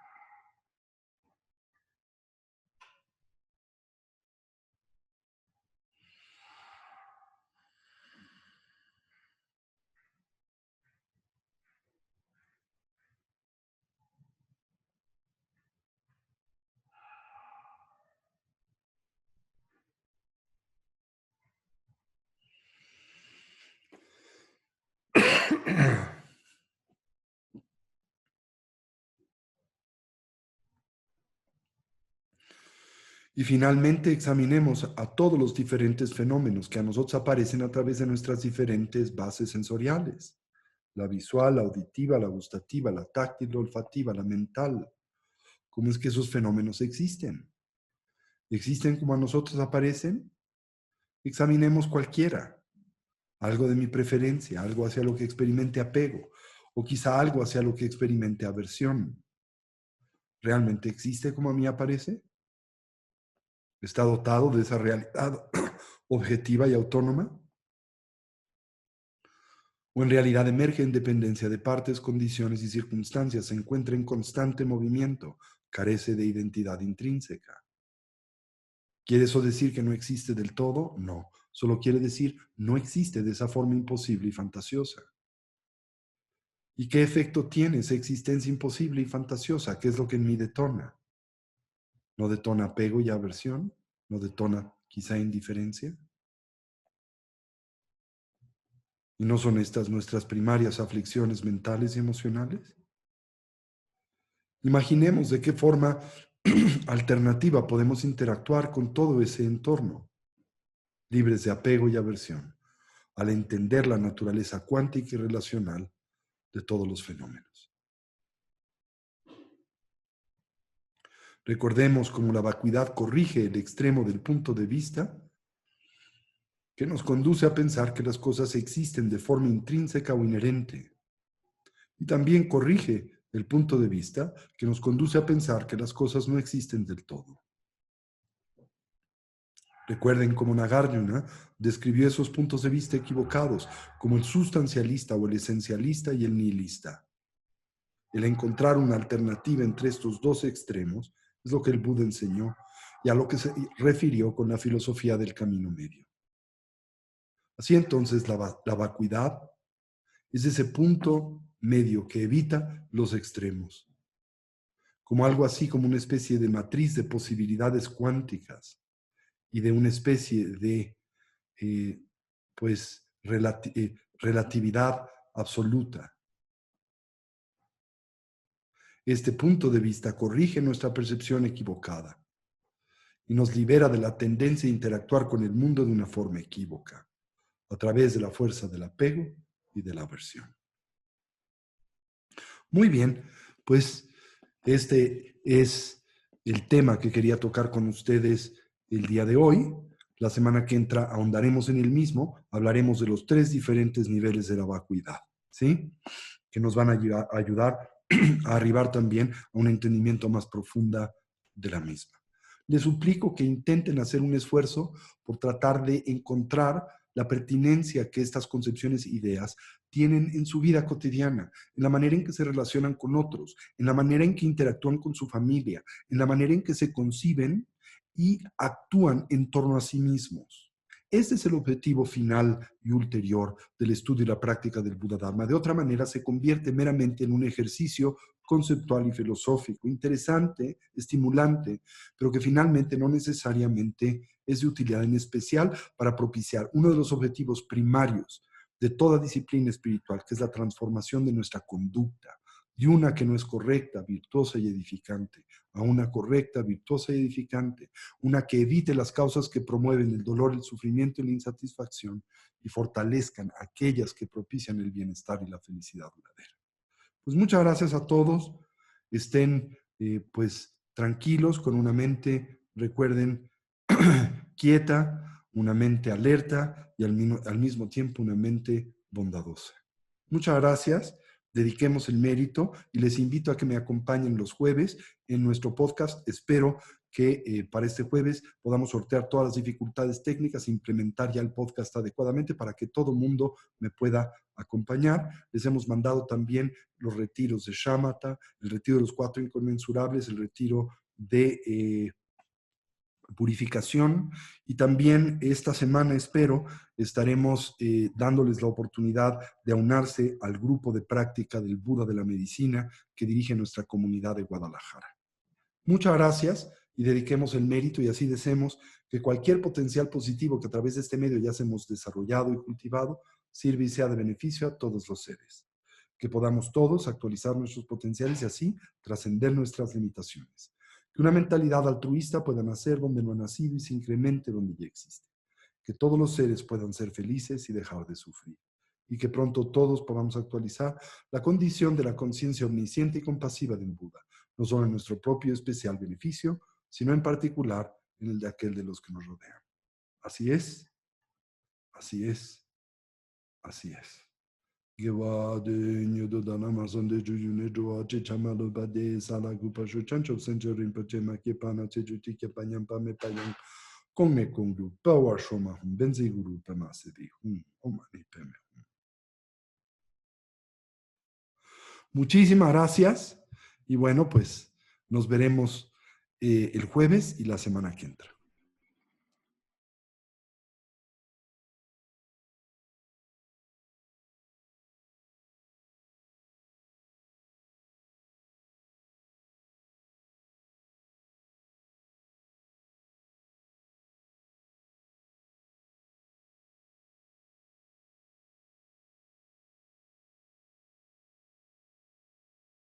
Y finalmente examinemos a todos los diferentes fenómenos que a nosotros aparecen a través de nuestras diferentes bases sensoriales. La visual, la auditiva, la gustativa, la táctil, la olfativa, la mental. ¿Cómo es que esos fenómenos existen? ¿Existen como a nosotros aparecen? Examinemos cualquiera. Algo de mi preferencia, algo hacia lo que experimente apego, o quizá algo hacia lo que experimente aversión. ¿Realmente existe como a mí aparece? ¿Está dotado de esa realidad objetiva y autónoma? ¿O en realidad emerge en dependencia de partes, condiciones y circunstancias, se encuentra en constante movimiento, carece de identidad intrínseca? ¿Quiere eso decir que no existe del todo? No, solo quiere decir no existe de esa forma imposible y fantasiosa. ¿Y qué efecto tiene esa existencia imposible y fantasiosa? ¿Qué es lo que en mí detona? ¿No detona apego y aversión? ¿No detona quizá indiferencia? ¿Y no son estas nuestras primarias aflicciones mentales y emocionales? Imaginemos de qué forma alternativa podemos interactuar con todo ese entorno, libres de apego y aversión, al entender la naturaleza cuántica y relacional de todos los fenómenos. Recordemos cómo la vacuidad corrige el extremo del punto de vista que nos conduce a pensar que las cosas existen de forma intrínseca o inherente. Y también corrige el punto de vista que nos conduce a pensar que las cosas no existen del todo. Recuerden cómo Nagarjuna describió esos puntos de vista equivocados como el sustancialista o el esencialista y el nihilista. El encontrar una alternativa entre estos dos extremos es lo que el Buda enseñó y a lo que se refirió con la filosofía del camino medio. Así entonces la vacuidad es ese punto medio que evita los extremos, como algo así como una especie de matriz de posibilidades cuánticas y de una especie de eh, pues relatividad absoluta. Este punto de vista corrige nuestra percepción equivocada y nos libera de la tendencia a interactuar con el mundo de una forma equívoca, a través de la fuerza del apego y de la aversión. Muy bien, pues este es el tema que quería tocar con ustedes el día de hoy. La semana que entra ahondaremos en el mismo, hablaremos de los 3 diferentes niveles de la vacuidad, ¿sí? Que nos van a ayudar a arribar también a un entendimiento más profunda de la misma. Les suplico que intenten hacer un esfuerzo por tratar de encontrar la pertinencia que estas concepciones e ideas tienen en su vida cotidiana, en la manera en que se relacionan con otros, en la manera en que interactúan con su familia, en la manera en que se conciben y actúan en torno a sí mismos. Este es el objetivo final y ulterior del estudio y la práctica del Buda Dharma. De otra manera, se convierte meramente en un ejercicio conceptual y filosófico, interesante, estimulante, pero que finalmente no necesariamente es de utilidad en especial para propiciar uno de los objetivos primarios de toda disciplina espiritual, que es la transformación de nuestra conducta, de una que no es correcta, virtuosa y edificante, a una correcta, virtuosa y edificante, una que evite las causas que promueven el dolor, el sufrimiento y la insatisfacción y fortalezcan aquellas que propician el bienestar y la felicidad duradera. Pues muchas gracias a todos. Estén pues tranquilos, con una mente, recuerden, quieta, una mente alerta y al mismo tiempo una mente bondadosa. Muchas gracias. Dediquemos el mérito y les invito a que me acompañen los jueves en nuestro podcast. Espero que para este jueves podamos sortear todas las dificultades técnicas e implementar ya el podcast adecuadamente para que todo mundo me pueda acompañar. Les hemos mandado también los retiros de Shamatha, el retiro de los 4 inconmensurables, el retiro de purificación, y también esta semana espero estaremos dándoles la oportunidad de aunarse al grupo de práctica del Buda de la Medicina que dirige nuestra comunidad de Guadalajara. Muchas gracias y dediquemos el mérito y así deseemos que cualquier potencial positivo que a través de este medio ya hemos desarrollado y cultivado sirva y sea de beneficio a todos los seres. Que podamos todos actualizar nuestros potenciales y así trascender nuestras limitaciones. Que una mentalidad altruista pueda nacer donde no ha nacido y se incremente donde ya existe. Que todos los seres puedan ser felices y dejar de sufrir. Y que pronto todos podamos actualizar la condición de la conciencia omnisciente y compasiva del Buda, no solo en nuestro propio especial beneficio, sino en particular en el de aquel de los que nos rodean. Así es, así es, así es. Gewa de nyodo dana mason de juyune joa che chamalo bade sala gupa shu chancho senjo rinpa che ma ke pana che juti ke panyam pa me payang kong me kong du pa wa shoma hum benzi guru pa ma se bi hum omani pe me. Muchísimas gracias y bueno, pues nos veremos el jueves y la semana que entra.